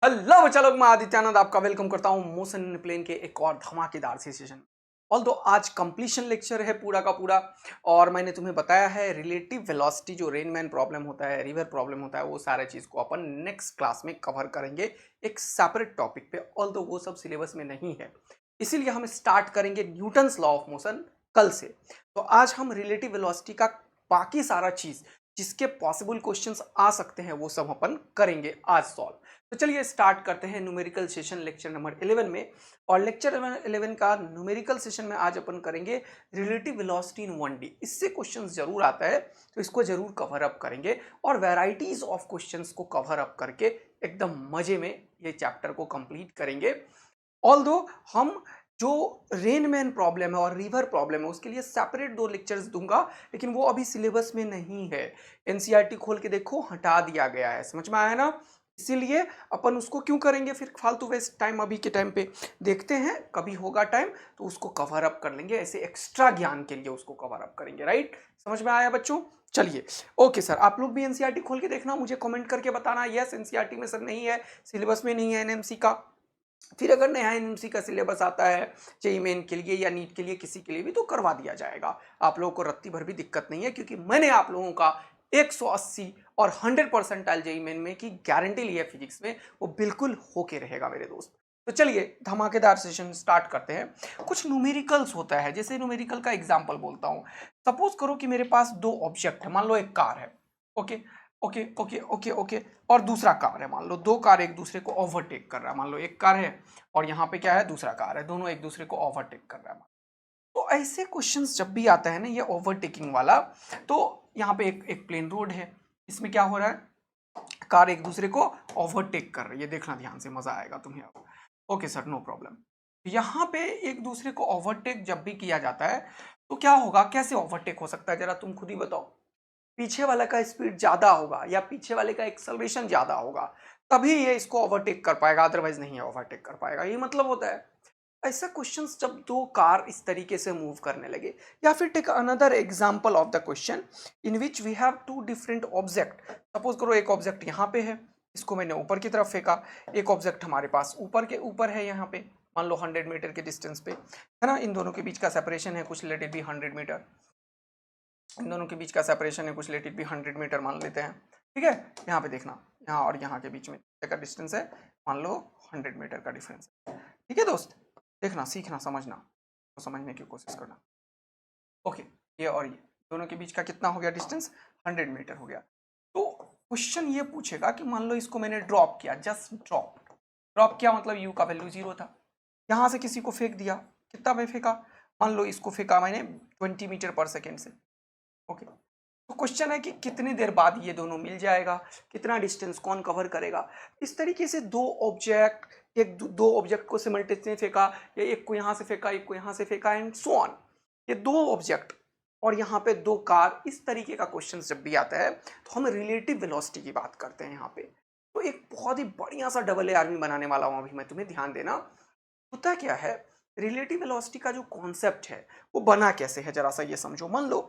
Hello बच्चा लोग, मैं आदित्यानंद आपका वेलकम करता हूं मोशन इन प्लेन के एक और धमाकेदार से सेशन। ऑल्दो आज कंप्लीशन लेक्चर है पूरा का पूरा। और मैंने तुम्हें बताया है रिलेटिव वेलोसिटी जो रेनमैन प्रॉब्लम होता है, रिवर प्रॉब्लम होता है, वो सारे चीज को अपन नेक्स्ट क्लास में कवर करेंगे एक सेपरेट टॉपिक पे। ऑल्दो वो सब सिलेबस में नहीं है, इसीलिए हम स्टार्ट करेंगे न्यूटन्स लॉ ऑफ मोशन कल से। तो आज हम रिलेटिव वेलोसिटी का बाकी सारा चीज जिसके पॉसिबल क्वेश्चंस आ सकते हैं वो सब अपन करेंगे आज सॉल्व। तो चलिए स्टार्ट करते हैं न्यूमेरिकल सेशन लेक्चर नंबर 11 में। और लेक्चर 11 का न्यूमेरिकल सेशन में आज अपन करेंगे रिलेटिव वेलोसिटी इन 1D। इससे क्वेश्चंस जरूर आता है तो इसको जरूर कवर अप करेंगे और वैरायटीज ऑफ क्वेश्चंस को कवर अप करके एकदम मजे में ये चैप्टर को कंप्लीट करेंगे। ऑल्दो हम जो रेनमैन प्रॉब्लम है और रिवर प्रॉब्लम है उसके लिए सेपरेट 2 लेक्चर्स दूंगा, लेकिन वो अभी सिलेबस में नहीं है। एनसीईआरटी खोल के देखो, हटा दिया गया है, समझ में आया ना। इसीलिए अपन उसको क्यों करेंगे फिर फालतू वेस्ट टाइम। अभी के टाइम पे देखते हैं, कभी होगा टाइम तो उसको कवर अप कर लेंगे, ऐसे एक्स्ट्रा ज्ञान के लिए उसको कवर अप करेंगे। राइट, समझ में आया बच्चों। चलिए ओके सर, आप लोग भी एनसीईआरटी खोल के देखना, मुझे कमेंट करके बताना यस एनसीईआरटी में सर नहीं है, सिलेबस में नहीं है एनएमसी का। फिर अगर नया एनएमसी का सिलेबस आता है जेईई मेन के लिए या नीट के लिए, किसी के लिए भी, तो करवा दिया जाएगा। आप लोगों को रत्ती भर भी दिक्कत नहीं है, क्योंकि मैंने आप लोगों का 180 और 100% जेईई मेन में की गारंटी ली है फिजिक्स में, वो बिल्कुल होके रहेगा मेरे दोस्त। तो चलिए धमाकेदार सेशन स्टार्ट करते हैं। कुछ न्यूमेरिकल्स होता है, जैसे न्यूमेरिकल का एग्जांपल बोलता हूं। सपोज करो कि मेरे पास 2 ऑब्जेक्ट है, मान लो एक कार है। Okay okay okay okay okay, और दूसरा कार है। मान लो 2 कार एक दूसरे को ओवरटेक कर रहा है। मान लो एक कार है और यहाँ पे क्या है, दूसरा कार है, दोनों एक दूसरे को ओवरटेक कर रहा है। तो ऐसे क्वेश्चंस जब भी आता है ना, ये ओवरटेकिंग वाला, तो यहाँ पे एक प्लेन रोड है, इसमें क्या हो रहा है, कार एक दूसरे को ओवरटेक कर रही है। देखना ध्यान से, मजा आएगा तुम्हें अब। Okay sir, no problem. यहाँ पे एक दूसरे को ओवरटेक जब भी किया जाता है तो क्या होगा, कैसे ओवरटेक हो सकता है, जरा तुम खुद ही बताओ। पीछे वाले का स्पीड ज्यादा होगा या पीछे वाले का एक्सेलरेशन ज्यादा होगा, तभी ये इसको ओवरटेक कर पाएगा, अदरवाइज नहीं ओवरटेक कर पाएगा। ये मतलब होता है। ऐसा क्वेश्चंस जब 2 कार इस तरीके से मूव करने लगे, या फिर take another example of the question in which we have 2 different object. Suppose करो एक ऑब्जेक्ट यहाँ पे है, इसको मैंने ऊपर की तरफ फेंका। एक ऑब्जेक्ट हमारे पास ऊपर के ऊपर है, यहाँ पे मान लो 100 मीटर के डिस्टेंस पे है ना। इन दोनों के बीच का सेपरेशन है कुछ, लेट इट बी 100 मीटर। इन दोनों के बीच का सेपरेशन है कुछ, लेट इट बी 100 मीटर मान लेते हैं। ठीक है, यहाँ पे देखना, यहाँ और यहाँ के बीच में का डिस्टेंस है, मान लो 100 मीटर का डिफरेंस है। ठीक है दोस्त, देखना, सीखना, समझना, तो समझने की कोशिश करना। ओके, ये और ये दोनों के बीच का कितना हो गया डिस्टेंस, 100 मीटर हो गया। तो क्वेश्चन ये पूछेगा कि मान लो इसको मैंने ड्रॉप किया, जस्ट ड्रॉप। ड्रॉप किया मतलब यू का वैल्यू 0 था। यहाँ से किसी को फेंक दिया, कितना पे फेंका, मान लो इसको फेंका मैंने 20 मीटर पर सेकेंड से। ओके, तो क्वेश्चन है कि कितनी देर बाद ये दोनों मिल जाएगा, कितना डिस्टेंस कौन कवर करेगा। इस तरीके से 2 ऑब्जेक्ट, एक 2 ऑब्जेक्ट को सिमल्टेनियसली फेंका, या एक को यहाँ से फेंका, एक को यहाँ से फेंका, एंड सो ऑन। ये 2 ऑब्जेक्ट और यहाँ पे 2 कार, इस तरीके का क्वेश्चन जब भी आता है तो हम रिलेटिव वेलोसिटी की बात करते हैं यहाँ पे। तो एक बहुत ही बढ़िया सा डबल ए आर्मी बनाने वाला हूँ अभी मैं, तुम्हें ध्यान देना। होता क्या है, रिलेटिव वेलोसिटी का जो कॉन्सेप्ट है वो बना कैसे है, जरा सा ये समझो। मान लो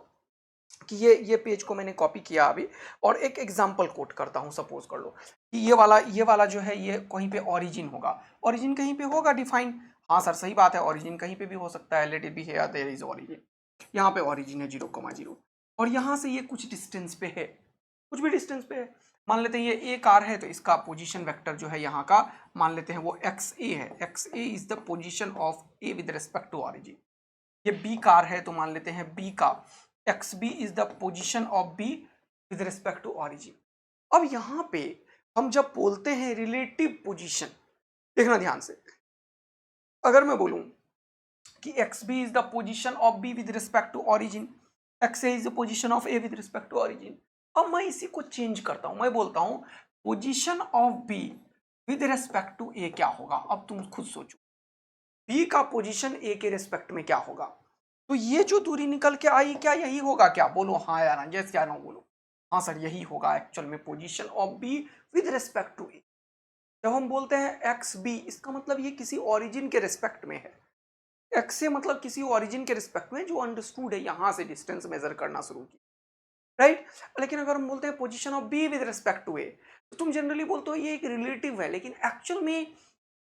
कि ये पेज को मैंने कॉपी किया अभी, और एक एग्जांपल कोट करता हूं। सपोज कर लो कि ये वाला जो है, ये कहीं पे ओरिजिन होगा। ओरिजिन कहीं पे होगा डिफाइन, हाँ सर सही बात है, ओरिजिन कहीं पे भी हो सकता है। Let it be here, there is origin. यहाँ पे ओरिजिन है 0,0, और यहाँ से ये कुछ डिस्टेंस पे है, कुछ भी डिस्टेंस पे है। मान लेते हैं ये ए कार है, तो इसका पोजीशन वेक्टर जो है यहाँ का, मान लेते हैं वो एक्स ए है। X A is the position of A with respect to origin. ये बी कार है, तो मान लेते हैं बी का x B is the position of B with respect to origin. अब यहाँ पे हम जब बोलते हैं रिलेटिव पोजीशन, देखना ध्यान से, अगर मैं बोलूं कि x B is the position of B with respect to origin, x A is the position of A with respect to origin. अब मैं इसी को चेंज करता हूं, मैं बोलता हूं position of B with respect to A क्या होगा। अब तुम खुद सोचो, बी का पोजीशन ए के रिस्पेक्ट में क्या होगा। तो ये जो दूरी निकल के आई, क्या यही होगा क्या, बोलो हाँ या ना, यस या नो बोलो। हाँ सर यही होगा एक्चुअल में, position of B with respect to A. जब हम बोलते हैं एक्स बी, इसका मतलब ये किसी ओरिजिन के रिस्पेक्ट में है। एक्स से मतलब किसी ओरिजिन के रिस्पेक्ट में, जो अंडरस्टूड है, यहां से डिस्टेंस मेजर करना शुरू किया। राइट। लेकिन अगर हम बोलते हैं position of B with respect to A, तो तुम जनरली बोलते हो ये एक रिलेटिव है, लेकिन एक्चुअल में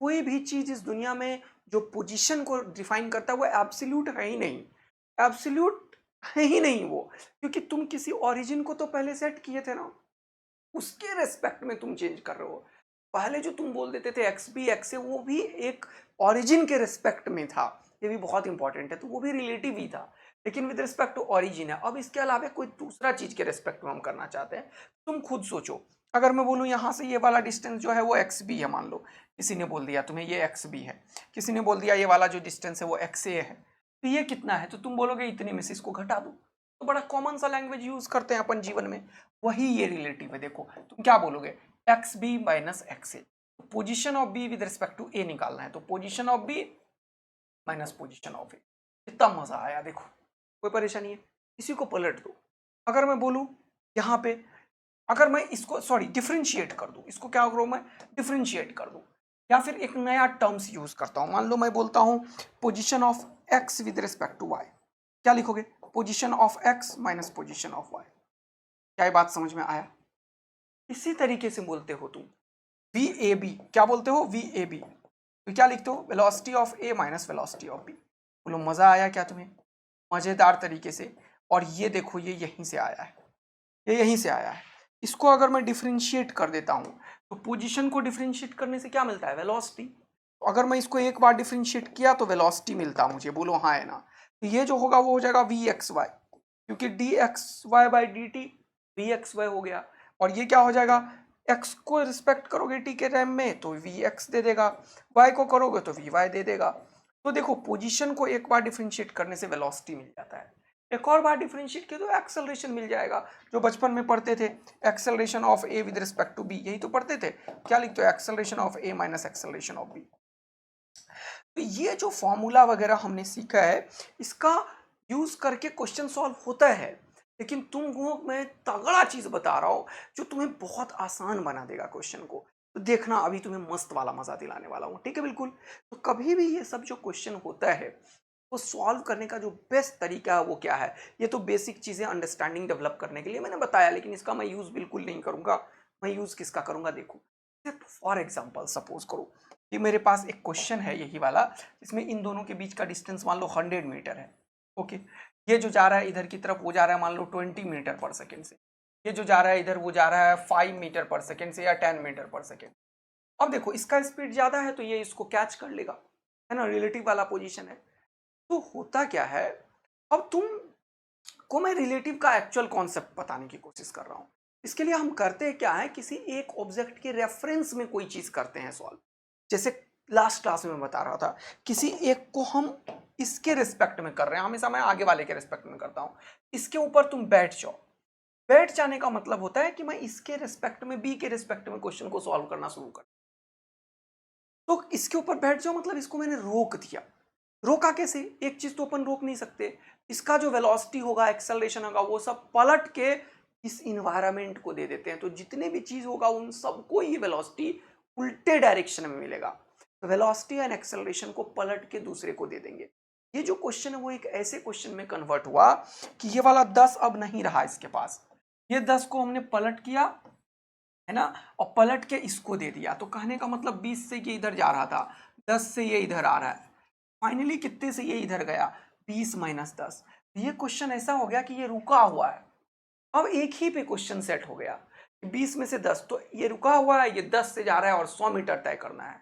कोई भी चीज इस दुनिया में जो पोजीशन को डिफाइन करता है वो एब्सोल्यूट है ही नहीं, एब्सोल्यूट है ही नहीं वो, क्योंकि तुम किसी ओरिजिन को तो पहले सेट किए थे ना, उसके रेस्पेक्ट में तुम चेंज कर रहे हो। पहले जो तुम बोल देते थे एक्स बी एक्स ए, वो भी एक ओरिजिन के रेस्पेक्ट में था, ये भी बहुत इंपॉर्टेंट है, तो वो भी रिलेटिव ही था, लेकिन विद रिस्पेक्ट टू ओरिजिन है। अब इसके अलावा कोई दूसरा चीज के रेस्पेक्ट में हम करना चाहते हैं, तुम खुद सोचो। अगर मैं बोलूँ यहाँ से ये वाला डिस्टेंस जो है वो एक्स बी है, मान लो किसी ने बोल दिया तुम्हें ये एक्स बी है, किसी ने बोल दिया ये वाला जो डिस्टेंस है वो एक्स ए है, तो ये कितना है, तो तुम बोलोगे इतने में से इसको घटा दो। तो बड़ा कॉमन सा लैंग्वेज यूज करते हैं अपन जीवन में, वही ये रिलेटिव है। देखो तुम क्या बोलोगे, x B minus x A, position of B with respect to A निकालना है, तो position of B minus position of A. कितना मजा आया, देखो कोई परेशानी है, इसी को पलट दो। अगर मैं बोलूं यहाँ पे, अगर मैं इसको सॉरी डिफरेंशिएट कर दूं, इसको क्या करूं मैं, डिफरेंशिएट कर दूं, या फिर एक नया टर्म्स यूज करता हूं। मान लो मैं बोलता हूं position of x with respect to y, क्या लिखोगे, position of x minus position of y. क्या ये बात समझ में आया? इसी तरीके से बोलते हो तुम वी ए बी, क्या बोलते हो, वी ए बी, तो क्या लिखते हो, velocity of A minus velocity of B. बोलो मजा आया क्या तुम्हें, मजेदार तरीके से। और ये देखो ये यहीं से आया है, ये यहीं से आया है। इसको अगर मैं डिफरेंशिएट कर देता हूं, तो पोजीशन को डिफरेंशिएट करने से क्या मिलता है, वेलोसिटी। तो अगर मैं इसको एक बार डिफरेंशिएट किया तो वेलोसिटी मिलता मुझे, बोलो हाँ है ना। तो ये जो होगा वो हो जाएगा वी एक्स वाई, क्योंकि d x y by d t v x y हो गया। और ये क्या हो जाएगा, एक्स को रिस्पेक्ट करोगे टी के टाइम में तो वी एक्स दे देगा, वाई को करोगे तो वी वाई दे देगा। तो देखो पोजीशन को एक बार डिफरेंशिएट करने से वेलोसिटी मिल जाता है, एक और बार डिफरेंशिएट किया तो एक्सेलरेशन मिल जाएगा। जो बचपन में पढ़ते थे acceleration of A with respect to B, यही तो पढ़ते थे, क्या लिखते हो, acceleration of A minus acceleration of B. तो ये जो फॉर्मूला वगैरह हमने सीखा है, इसका यूज करके क्वेश्चन सॉल्व होता है, लेकिन तुमको मैं तगड़ा चीज बता रहा हूं जो तुम्हें बहुत आसान बना देगा क्वेश्चन को। तो देखना अभी तुम्हें मस्त वाला मजा दिलाने वाला हूं, ठीक है बिल्कुल। तो कभी भी ये सब जो क्वेश्चन होता है वो सॉल्व करने का जो बेस्ट तरीका है वो क्या है, ये तो बेसिक चीजें अंडरस्टैंडिंग डेवलप करने के लिए मैंने बताया, लेकिन इसका मैं यूज बिल्कुल नहीं करूंगा। मैं यूज किसका करूंगा, देखो फॉर एग्जाम्पल सपोज करो कि मेरे पास एक क्वेश्चन है यही वाला, इसमें इन दोनों के बीच का डिस्टेंस मान लो 100 मीटर है। ओके, ये जो जा रहा है इधर की तरफ वो जा रहा है मान लो 20 मीटर पर सेकेंड से, ये जो जा रहा है इधर वो जा रहा है 5 मीटर पर सेकेंड से या 10 मीटर पर सेकेंड। अब देखो इसका स्पीड ज्यादा है तो ये इसको कैच कर लेगा, है ना, रिलेटिव वाला पोजीशन है। तो होता क्या है, अब तुम को मैं रिलेटिव का एक्चुअल कॉन्सेप्ट बताने की कोशिश कर रहा हूं। इसके लिए हम करते क्या है, किसी एक ऑब्जेक्ट के रेफरेंस में कोई चीज करते हैं सॉल्व। जैसे लास्ट क्लास में मैं बता रहा था, किसी एक को हम इसके रिस्पेक्ट में कर रहे हैं, हमेशा मैं आगे वाले के रिस्पेक्ट में करता हूं। इसके ऊपर तुम बैठ जाओ, बैठ जाने का मतलब होता है कि मैं इसके रिस्पेक्ट में बी के रिस्पेक्ट में क्वेश्चन को सॉल्व करना शुरू कर। तो इसके ऊपर बैठ जाओ मतलब इसको मैंने रोक दिया। रोका कैसे, एक चीज तो अपन रोक नहीं सकते, इसका जो वेलोसिटी होगा एक्सेलरेशन होगा वो सब पलट के इस इन्वायरमेंट को दे देते हैं, तो जितने भी चीज होगा उन सबको ये वेलोसिटी उल्टे डायरेक्शन में मिलेगा। तो वेलोसिटी एंड एक्सेलरेशन को पलट के दूसरे को दे देंगे। ये जो क्वेश्चन है वो एक ऐसे क्वेश्चन में कन्वर्ट हुआ कि ये वाला 10 अब नहीं रहा इसके पास, ये 10 को हमने पलट किया, है ना, और पलट के इसको दे दिया। तो कहने का मतलब 20 से ये इधर जा रहा था, 10 से ये इधर आ रहा है, फाइनली कितने से ये इधर गया, 20 माइनस 10। ये क्वेश्चन ऐसा हो गया कि ये रुका हुआ है, अब एक ही पे क्वेश्चन सेट हो गया, 20 में से 10, तो ये रुका हुआ है, ये 10 से जा रहा है और 100 मीटर तय करना है।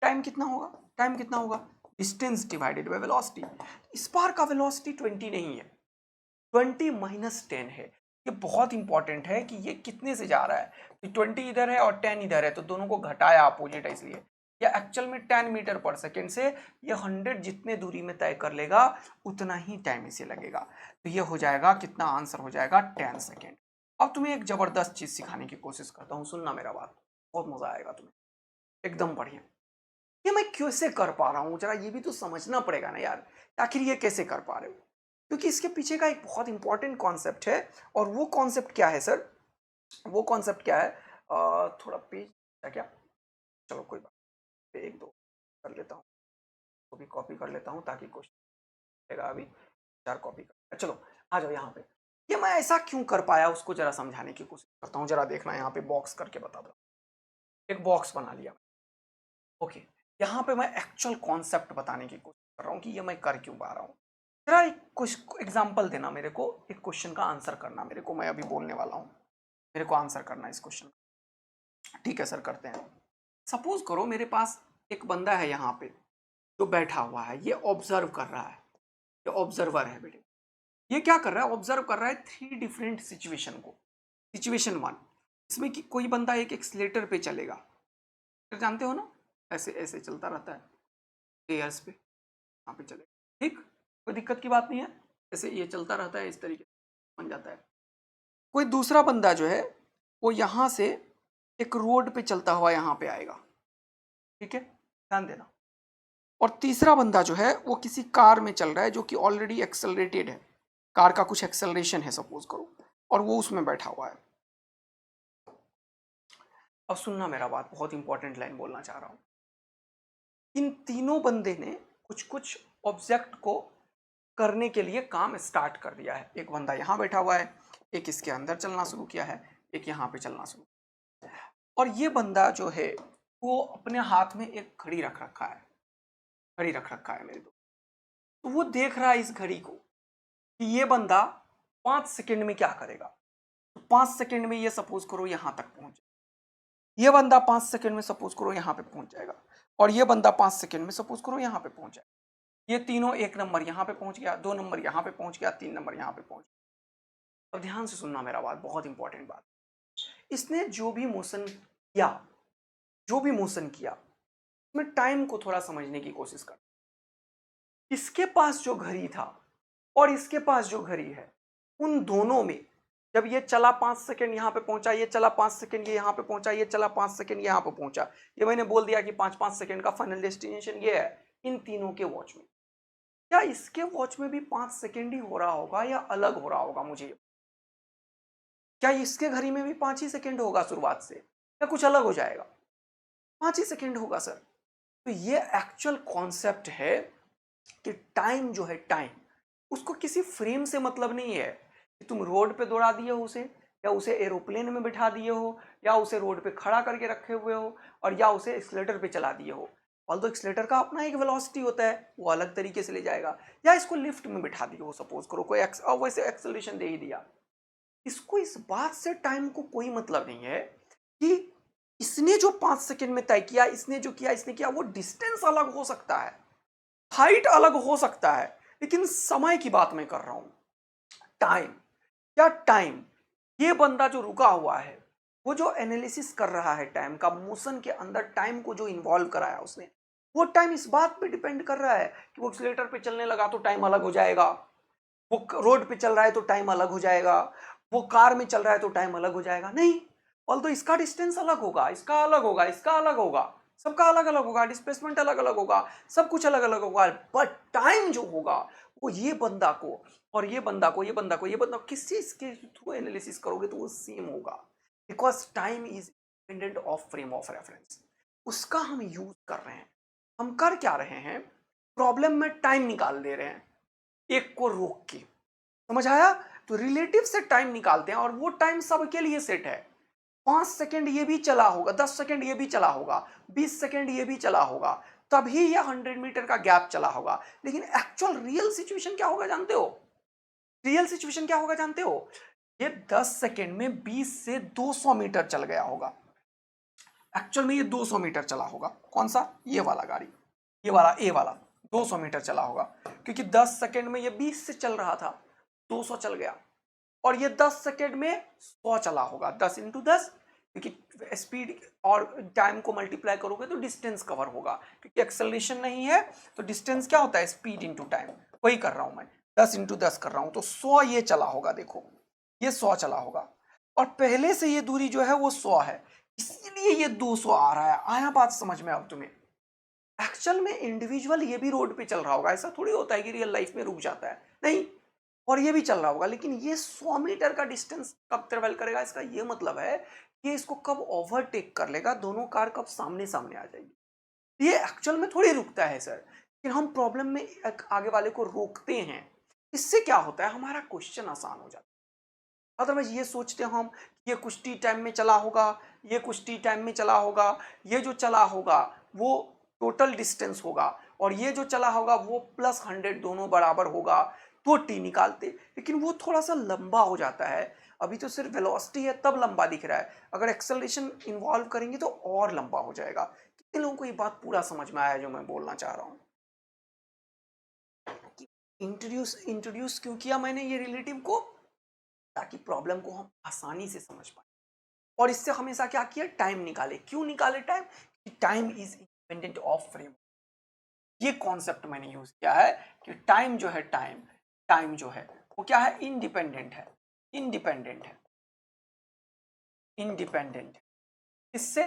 टाइम कितना होगा, टाइम कितना होगा, डिस्टेंस डिवाइडेड बाय वेलोसिटी। इस बार का वेलोसिटी 20 नहीं है, 20 - 10 है। ये बहुत इंपॉर्टेंट है कि ये कितने से जा रहा है, तो 20 इधर है और 10 इधर है, तो दोनों को घटाया अपोजिट है, इसलिए या एक्चुअल में 10 मीटर पर सेकेंड से ये 100 जितने दूरी में तय कर लेगा उतना ही टाइम इसे लगेगा। तो ये हो जाएगा कितना, आंसर हो जाएगा 10 सेकेंड। अब तुम्हें एक जबरदस्त चीज सिखाने की कोशिश करता हूँ, सुनना मेरा बात, बहुत मजा आएगा तुम्हें, एकदम बढ़िया। ये मैं कैसे कर पा रहा हूँ, जरा ये भी तो समझना पड़ेगा ना यार, आखिर ये कैसे कर पा रहे हो, क्योंकि इसके पीछे का एक बहुत इंपॉर्टेंट कॉन्सेप्ट है। और वो कॉन्सेप्ट क्या है सर, वो कॉन्सेप्ट क्या है, थोड़ा पेज है क्या, चलो कोई बात नहीं, एक दो कर लेता हूँ, तो भी कॉपी कर लेता हूँ ताकि क्वेश्चन अभी 4 कॉपी कर, चलो आ जाओ यहाँ पे। ये मैं ऐसा क्यों कर पाया उसको जरा समझाने की कोशिश करता हूँ। जरा देखना यहाँ पे बॉक्स करके बता दो। एक बॉक्स बना लिया। ओके, यहाँ पे मैं एक्चुअल कॉन्सेप्ट बताने की कोशिश कर रहा हूँ कि ये मैं कर क्यों पा रहा हूँ। जरा एक कुछ एग्जाम्पल देना मेरे को, एक क्वेश्चन का आंसर करना मेरे को। मैं अभी बोलने वाला हूँ, मेरे को आंसर करना है इस क्वेश्चन का। ठीक है सर, करते हैं। सपोज करो मेरे पास एक बंदा है यहाँ पे जो बैठा हुआ है, ये ऑब्जर्व कर रहा है, ये ऑब्जर्वर है बेटे। ये क्या कर रहा है, ऑब्जर्व कर रहा है 3 डिफरेंट सिचुएशन को। सिचुएशन 1, इसमें कि कोई बंदा एक एक्सीलेटर पे चलेगा, तो जानते हो ना, ऐसे ऐसे चलता रहता है स्टेयर्स पे, यहाँ पे चलेगा, ठीक, कोई दिक्कत की बात नहीं है। ऐसे ये चलता रहता है, इस तरीके से बन जाता है। कोई दूसरा बंदा जो है वो यहाँ से एक रोड पे चलता हुआ यहाँ पे आएगा, ठीक है, ध्यान देना। और तीसरा बंदा जो है वो किसी कार में चल रहा है जो कि ऑलरेडी एक्सेलरेटेड है, कार का कुछ एक्सेलरेशन है सपोज करो, और वो उसमें बैठा हुआ है। अब सुनना मेरा बात, बहुत इंपॉर्टेंट लाइन बोलना चाह रहा हूं। इन तीनों बंदे ने कुछ कुछ ऑब्जेक्ट को करने के लिए काम स्टार्ट कर दिया है। एक बंदा यहाँ बैठा हुआ है, एक इसके अंदर चलना शुरू किया है, एक यहाँ पे चलना शुरू। और ये बंदा जो है वो अपने हाथ में एक घड़ी रख रखा है, घड़ी रख रखा है मेरे दोस्त। तो वो देख रहा है इस घड़ी को कि ये बंदा 5 सेकंड में क्या करेगा। तो 5 सेकंड में ये सपोज करो यहाँ तक पहुंचे, ये बंदा 5 सेकंड में सपोज करो यहाँ पे पहुंच जाएगा, और ये बंदा 5 सेकंड में सपोज करो यहाँ पे पहुंच जाएगा। ये तीनों, 1 नंबर यहाँ पे पहुंच गया, 2 नंबर यहाँ पे पहुंच गया, 3 नंबर यहाँ पे पहुंच गया। अब ध्यान से सुनना मेरा बात, बहुत इंपॉर्टेंट बात। इसने जो भी मोशन किया, जो भी मोशन किया, मैं टाइम को थोड़ा समझने की कोशिश कर। इसके पास जो घड़ी था और इसके पास जो घड़ी है, उन दोनों में जब ये चला 5 सेकंड यहाँ पे पहुंचा, ये चला 5 सेकंड ये यहाँ पे पहुंचा, ये चला 5 सेकंड यहाँ पे पहुंचा, ये मैंने बोल दिया कि 5-5 सेकंड का फाइनल डेस्टिनेशन ये है। इन तीनों के वॉच में, क्या इसके वॉच में भी 5 सेकंड ही हो रहा होगा या अलग हो रहा होगा? मुझे क्या इसके घड़ी में भी 5 ही सेकंड होगा शुरुआत से, या कुछ अलग हो जाएगा? 5 ही सेकंड होगा सर। तो ये एक्चुअल कॉन्सेप्ट है कि टाइम जो है, टाइम, उसको किसी फ्रेम से मतलब नहीं है कि तुम रोड पे दौड़ा दिए हो उसे, या उसे एरोप्लेन में बिठा दिए हो, या उसे रोड पे खड़ा करके रखे हुए हो, और या उसे एक्सीलेटर पे चला दिए हो। ऑल्दो एक्सीलेटर का अपना एक वेलोसिटी होता है, वो अलग तरीके से ले जाएगा, या इसको लिफ्ट में बिठा दिए हो सपोज करो, कोई वैसे एक्सेलरेशन दे ही दिया। इसको इस बात से टाइम को कोई मतलब नहीं है कि इसने जो 5 सेकंड में तय किया, इसने जो किया, इसने किया, वो डिस्टेंस अलग हो सकता है, हाइट अलग हो सकता है, लेकिन समय की बात मैं कर रहा हूं। टाइम, क्या टाइम, ये बंदा जो रुका हुआ है, वो जो एनालिसिस कर रहा है टाइम का, मोशन के अंदर टाइम को जो इन्वॉल्व कराया उसने, वो टाइम इस बात पे डिपेंड कर रहा है कि वो एक्सीलेटर पे चलने लगा तो टाइम अलग हो जाएगा, वो रोड पे चल रहा है तो टाइम अलग हो जाएगा, वो कार में चल रहा है तो टाइम अलग हो जाएगा? नहीं। ऑल्दो इसका डिस्टेंस अलग होगा, इसका अलग होगा, इसका अलग होगा, सबका अलग अलग होगा, डिस्प्लेसमेंट अलग अलग होगा, सब कुछ अलग अलग होगा, बट टाइम जो होगा वो ये बंदा को और ये बंदा को, ये बंदा को, ये बंदा को, किसी इसके थ्रू एनालिसिस करोगे तो वो सेम होगा, because time is independent of frame of reference. उसका हम यूज कर रहे हैं। हम कर क्या रहे हैं, प्रॉब्लम में टाइम निकाल दे रहे हैं एक को रोक के, समझ आया? तो रिलेटिव से टाइम निकालते हैं और वो टाइम सबके लिए सेट है। 5 सेकंड ये भी चला होगा, 10 सेकंड ये भी चला होगा, 20 सेकंड ये भी चला होगा, तभी ये 100 मीटर का गैप चला होगा। लेकिन एक्चुअल रियल सिचुएशन क्या होगा जानते हो? रियल सिचुएशन क्या होगा जानते हो? ये 10 सेकंड में 20 से 200 मीटर चल गया होगा। एक्चुअल में ये 200 मीटर चला होगा। कौन सा? ये वाला गाड़ी, ये वाला ए वाला 200 मीटर चला होगा, क्योंकि 10 सेकंड में ये 20 से चल रहा था, 200 चल गया। और ये 10 सेकंड में 100 चला होगा, 10 इंटू 10, क्योंकि स्पीड और टाइम को मल्टीप्लाई करोगे तो डिस्टेंस कवर होगा, क्योंकि एक्सेलरेशन नहीं है तो डिस्टेंस क्या होता है? Speed into time. वही कर रहा हूं मैं, 10 इंटू 10 कर रहा हूं, तो 100 ये चला होगा। देखो ये 100 चला होगा, और पहले से ये दूरी जो है वो 100 है, इसीलिए ये 200 आ रहा है। आया बात समझ में अब तुम्हें? एक्चुअल में इंडिविजुअल ये भी रोड पे चल रहा होगा, ऐसा थोड़ी होता है कि रियल लाइफ में रुक जाता है, नहीं, और ये भी चल रहा होगा, लेकिन ये 100 मीटर का डिस्टेंस कब ट्रेवल करेगा? इसका ये मतलब है कि इसको कब ओवरटेक कर लेगा, दोनों कार कब सामने सामने आ जाएगी। ये एक्चुअल में थोड़ी रुकता है सर, कि हम प्रॉब्लम में आगे वाले को रोकते हैं। इससे क्या होता है? हमारा क्वेश्चन आसान हो जाता है। अदरवाइज ये सोचते हम ये कुछ टी टाइम में चला होगा, ये कुछ टी टाइम में चला होगा, ये जो चला होगा वो टोटल डिस्टेंस होगा और ये जो चला होगा वो +100 दोनों बराबर होगा, तो टी निकालते। लेकिन वो थोड़ा सा लंबा हो जाता है, अभी तो सिर्फ वेलोसिटी है तब लंबा दिख रहा है, अगर एक्सेलरेशन इन्वॉल्व करेंगे तो और लंबा हो जाएगा। कितने लोगों को ये बात पूरा समझ में आया जो मैं बोलना चाह रहा हूँ? इंट्रोड्यूस इंट्रोड्यूस क्यों किया मैंने ये रिलेटिव को? ताकि प्रॉब्लम को हम आसानी से समझ पाए। और इससे हमेशा क्या किया, टाइम निकाले। क्यों निकाले time? Time is independent of frame. ये कॉन्सेप्ट मैंने यूज किया है कि टाइम जो है, टाइम जो है वो क्या है, इंडिपेंडेंट है, इंडिपेंडेंट है, इंडिपेंडेंट। इससे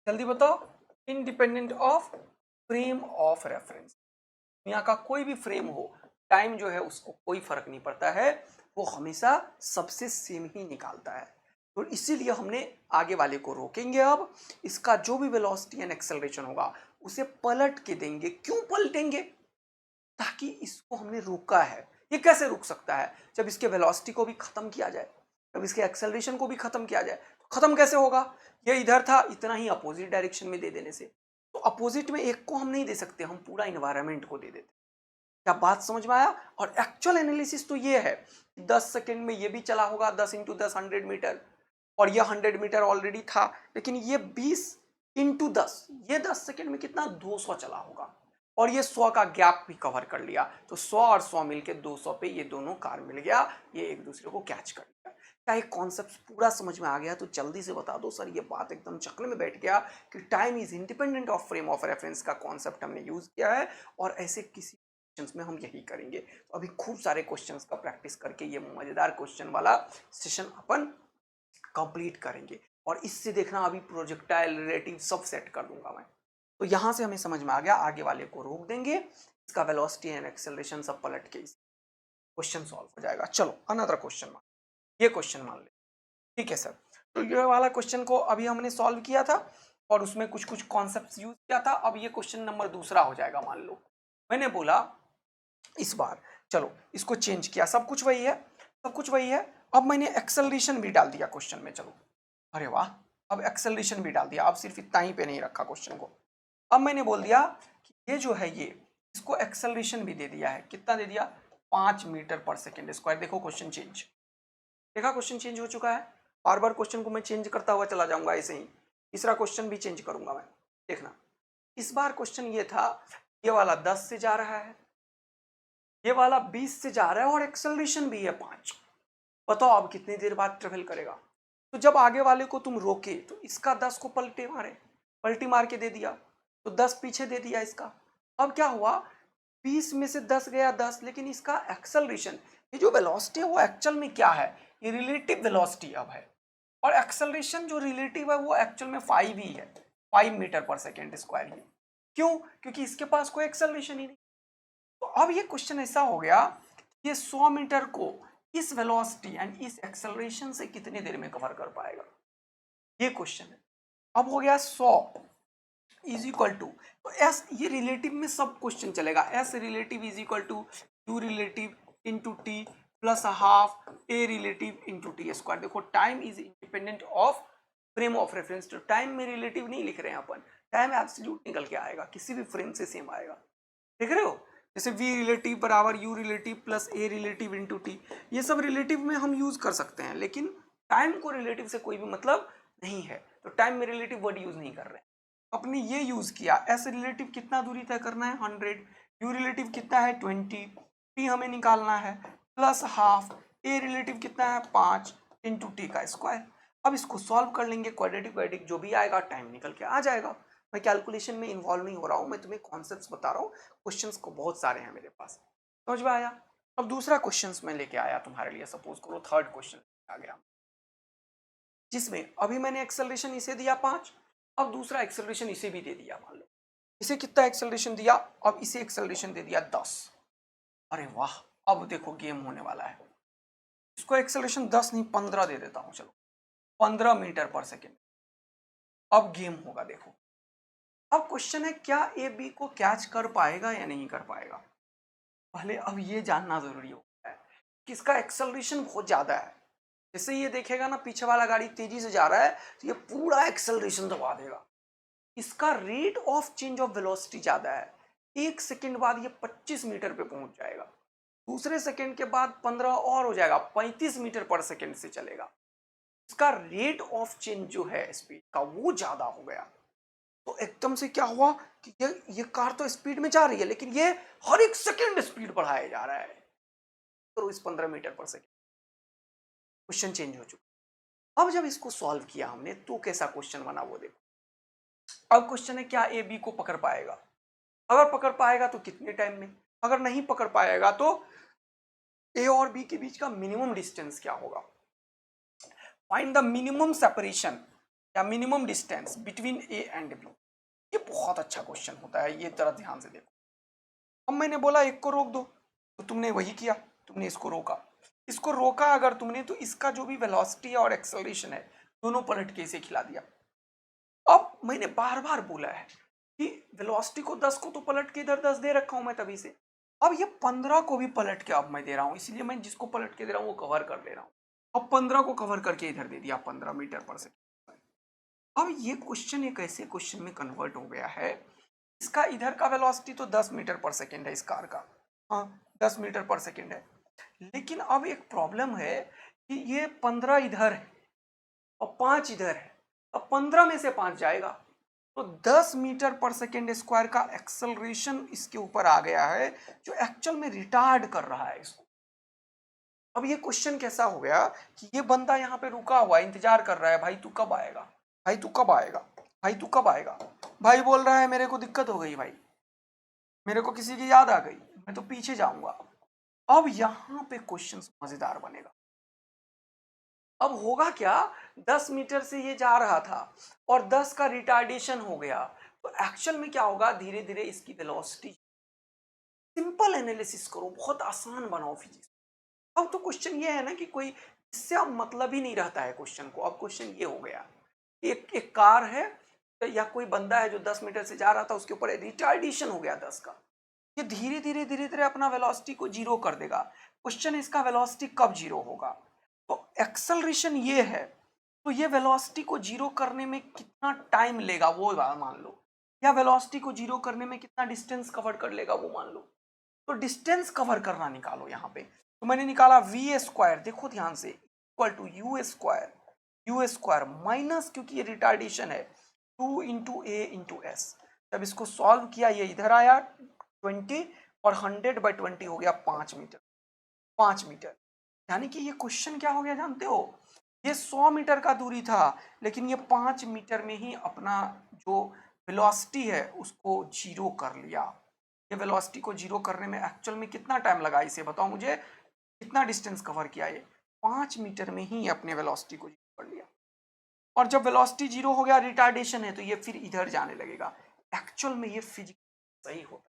जल्दी बताओ, independent of frame of reference. यहाँ का कोई भी फ्रेम हो, टाइम जो है उसको कोई फर्क नहीं पड़ता है, वो हमेशा सबसे सेम ही निकालता है। तो इसीलिए हमने आगे वाले को रोकेंगे। अब इसका जो भी वेलोसिटी एंड एक्सेलरेशन होगा उसे पलट के देंगे। क्यों पलटेंगे? ताकि इसको हमने रोका है। ये कैसे रुक सकता है? जब इसके वेलोसिटी को भी खत्म किया जाए, जब इसके एक्सेलरेशन को भी खत्म किया जाए। तो खत्म कैसे होगा? ये इधर था, इतना ही अपोजिट डायरेक्शन में दे देने से। तो अपोजिट में एक को हम नहीं दे सकते, हम पूरा इन्वायरमेंट को दे देते। क्या बात समझ में आया? और एक्चुअल एनालिसिस तो ये है, 10 सेकेंड में ये भी चला होगा 10 × 10 100 मीटर, और ये 100 मीटर ऑलरेडी था, लेकिन ये 20 × 10, ये 10 सेकेंड में कितना, 200 चला होगा, और ये 100 का गैप भी कवर कर लिया। तो 100 और 100 मिलके 200 पे ये दोनों कार मिल गया, ये एक दूसरे को कैच कर लिया। क्या ये कॉन्सेप्ट पूरा समझ में आ गया? तो जल्दी से बता दो सर, ये बात एकदम चक्कर में बैठ गया कि time is independent of frame of reference का कॉन्सेप्ट हमने यूज किया है, और ऐसे किसी क्वेश्चंस में हम यही करेंगे। तो अभी खूब सारे क्वेश्चंस का प्रैक्टिस करके ये मजेदार क्वेश्चन वाला सेशन अपन कंप्लीट करेंगे, और इससे देखना अभी प्रोजेक्टाइल रिलेटिव सब सेट कर दूंगा मैं। तो यहां से हमें समझ में आ गया, आगे वाले को रोक देंगे, इसका वेलोसिटी एंड एक्सेलरेशन सब पलट के क्वेश्चन सॉल्व हो जाएगा। चलो अनदर क्वेश्चन मान, ये क्वेश्चन मान ले। ठीक है सर, तो ये वाला क्वेश्चन को अभी हमने सॉल्व किया था और उसमें कुछ कुछ कॉन्सेप्ट्स यूज किया था। अब ये क्वेश्चन नंबर दूसरा हो जाएगा। मान लो मैंने बोला इस बार, चलो इसको चेंज किया, सब कुछ वही है, सब कुछ वही है। अब मैंने एक्सेलरेशन भी डाल दिया क्वेश्चन में। चलो, अरे वाह, अब एक्सेलरेशन भी डाल दिया। अब सिर्फ इतना ही पे नहीं रखा क्वेश्चन को। अब मैंने बोल दिया कि ये जो है, ये इसको एक्सेलरेशन भी दे दिया है। कितना दे दिया? 5 मीटर पर सेकेंड स्क्वायर। देखो क्वेश्चन चेंज, देखा क्वेश्चन चेंज हो चुका है। बार बार क्वेश्चन को मैं चेंज करता हुआ चला जाऊंगा ऐसे ही। तीसरा क्वेश्चन भी चेंज करूंगा मैं, देखना। इस बार क्वेश्चन ये था, ये वाला 10 से जा रहा है, ये वाला 20 से जा रहा है, और एक्सेलरेशन भी है 5। बताओ अब कितनी देर बाद ट्रेवल करेगा? तो जब आगे वाले को तुम रोके तो इसका 10 को पलटे मारे, पलटी मार के दे दिया, तो 10 पीछे दे दिया इसका। अब क्या हुआ, 20 में से 10 गया 10, लेकिन इसका एक्सेलरेशन, ये जो वेलोसिटी है वो एक्चुअल में क्या है, ये रिलेटिव वेलोसिटी अब है, और एक्सेलरेशन जो रिलेटिव है वो एक्चुअल में 5 ही है, 5 मीटर पर सेकेंड स्क्वायर ही। क्यों? क्योंकि इसके पास कोई एक्सेलरेशन ही नहीं। तो अब ये क्वेश्चन ऐसा हो गया, ये 100 मीटर को इस वेलोसिटी एंड इस एक्सेलरेशन से कितनी देर में कवर कर पाएगा, ये क्वेश्चन है। अब हो गया 100 इज इक्वल टू, तो एस, ये रिलेटिव में सब क्वेश्चन चलेगा, s relative is equal to u relative into t plus half a relative into t square. देखो time is independent of frame of reference, तो टाइम में रिलेटिव नहीं लिख रहे हैं अपन, टाइम एब्सोल्यूट निकल के आएगा, किसी भी फ्रेम से सेम आएगा। देख रहे हो, जैसे v रिलेटिव बराबर u relative plus a relative into T, ये सब रिलेटिव में हम यूज कर सकते हैं, लेकिन टाइम को रिलेटिव से कोई भी मतलब नहीं है, तो टाइम में रिलेटिव वर्ड यूज नहीं कर रहे हैं। अपने ये यूज किया, s रिलेटिव कितना दूरी तय करना है 100, u रिलेटिव कितना है 20, t हमें निकालना है प्लस हाफ, a रिलेटिव कितना है 5 इंटू टी का स्क्वायर। अब इसको सॉल्व कर लेंगे, क्वाड्रेटिक क्वाड्रेटिक जो भी आएगा टाइम निकल के आ जाएगा। मैं कैलकुलेशन में इन्वॉल्व नहीं हो रहा हूँ, मैं तुम्हें कॉन्सेप्ट्स बता रहा हूँ, क्वेश्चंस को बहुत सारे हैं मेरे पास, समझ में आया? अब दूसरा क्वेश्चंस मैं लेके आया तुम्हारे लिए, सपोज करो थर्ड क्वेश्चन आ गया, जिसमें अभी मैंने एक्सेलरेशन इसे दिया 5, अब दूसरा एक्सेलरेशन इसे भी दे दिया। मान लो इसे कितना एक्सेलरेशन दिया, अब इसे एक्सेलरेशन दे दिया 10। अरे वाह, अब देखो गेम होने वाला है। इसको एक्सेलरेशन 10 नहीं 15 दे देता हूँ, चलो 15 मीटर पर सेकेंड। अब गेम होगा, देखो। अब क्वेश्चन है, क्या ए बी को कैच कर पाएगा या नहीं कर पाएगा? पहले अब ये जानना जरूरी होता है कि इसका एक्सेलरेशन बहुत ज्यादा है, जैसे ये देखेगा ना पीछे वाला गाड़ी तेजी से जा रहा है तो ये पूरा एक्सेलरेशन दबा देगा। इसका rate of change of velocity ज्यादा है। 1 सेकंड बाद ये 25 मीटर पे पहुंच जाएगा, दूसरे सेकंड के बाद 15 और हो जाएगा, 35 मीटर पर सेकंड से चलेगा। इसका रेट ऑफ चेंज जो है स्पीड का वो ज्यादा हो गया। तो एकदम से क्या हुआ कि ये कार तो स्पीड में जा रही है लेकिन ये हर एक सेकंड स्पीड बढ़ाया जा रहा है। तो इस 15 मीटर पर सेकंड क्वेश्चन चेंज हो चुका। अब जब इसको सॉल्व किया हमने तो कैसा क्वेश्चन बना वो देखो। अब क्वेश्चन है क्या ए बी को पकड़ पाएगा, अगर पकड़ पाएगा तो कितने टाइम में, अगर नहीं पकड़ पाएगा तो ए और बी के बीच का मिनिमम डिस्टेंस क्या होगा। फाइंड द मिनिमम सेपरेशन या minimum distance between A and B. ये बहुत अच्छा क्वेश्चन होता है, ये जरा ध्यान से देखो। अब मैंने बोला एक को रोक दो तो तुमने वही किया, तुमने इसको रोका। इसको रोका अगर तुमने तो इसका जो भी वेलोसिटी और एक्सेलरेशन है दोनों पलट के इसे खिला दिया। अब मैंने बार बार बोला है कि वेलोसिटी को 10 को तो पलट के इधर 10 दे रखा हूं मैं तभी से। अब ये 15 को भी पलट के अब मैं दे रहा हूं, इसलिए मैं जिसको पलट के दे रहा हूं वो कवर कर ले रहा हूं। अब 15 को कवर करके इधर दे दिया 15 मीटर पर सेकंड। अब ये क्वेश्चन एक ऐसे क्वेश्चन में कन्वर्ट हो गया है, इसका इधर का वेलोसिटी तो 10 मीटर पर सेकंड है इस कार का, हाँ 10 मीटर पर सेकंड है। लेकिन अब एक प्रॉब्लम है कि ये 15 इधर है और 5 इधर है। अब 15 में से 5 जाएगा तो 10 मीटर पर सेकेंड स्क्वायर का एक्सेलरेशन इसके ऊपर आ गया है जो एक्चुअल में रिटार्ड कर रहा है इसको। अब ये क्वेश्चन कैसा हो गया कि ये बंदा यहाँ पे रुका हुआ इंतजार कर रहा है, भाई तू कब आएगा, भाई तू कब आएगा, भाई तू कब आएगा। भाई बोल रहा है मेरे को दिक्कत हो गई भाई, मेरे को किसी की याद आ गई, मैं तो पीछे जाऊंगा। अब यहाँ पे क्वेश्चन मजेदार बनेगा। अब होगा क्या, 10 मीटर से ये जा रहा था और 10 का रिटार्डेशन हो गया तो एक्चुअल में क्या होगा, धीरे धीरे इसकी वेलोसिटी। सिंपल एनालिसिस करो, बहुत आसान बनाओ फिजिक्स। अब तो क्वेश्चन ये है ना कि कोई इससे अब मतलब ही नहीं रहता है क्वेश्चन को। अब क्वेश्चन ये हो गया, एक कार है या कोई बंदा है जो 10 मीटर से जा रहा था, उसके ऊपर रिटार्डेशन हो गया 10 का। ये धीरे धीरे अपना वेलोसिटी को जीरो कर देगा। क्वेश्चन इसका वेलोसिटी कब जीरो होगा, तो एक्सेलरेशन ये है तो ये वेलोसिटी को जीरो करने में कितना टाइम लेगा वो मान लो, या वेलोसिटी को जीरो करने में कितना डिस्टेंस कवर कर लेगा वो मान लो। तो डिस्टेंस कवर करना निकालो यहाँ पे। तो मैंने निकाला वी स्क्वायर, देखो ध्यान से, equal to u square minus, क्योंकि ये रिटार्डेशन है, 2 इंटू ए इंटू एस। जब इसको सॉल्व किया ये इधर आया 20 और 100/20 हो गया 5 मीटर। 5 मीटर यानी कि ये क्वेश्चन क्या हो गया जानते हो, ये 100 मीटर का दूरी था लेकिन ये 5 मीटर में ही अपना जो वेलोसिटी है उसको जीरो कर लिया। ये वेलोसिटी को जीरो करने में एक्चुअल में कितना टाइम लगा, इसे बताओ मुझे, कितना डिस्टेंस कवर किया ये, 5 मीटर में ही अपने वेलोसिटी को जीरो कर लिया। और जब वेलोसिटी जीरो हो गया, रिटार्डेशन है तो ये फिर इधर जाने लगेगा। एक्चुअल में ये फिजिक्स सही होता है,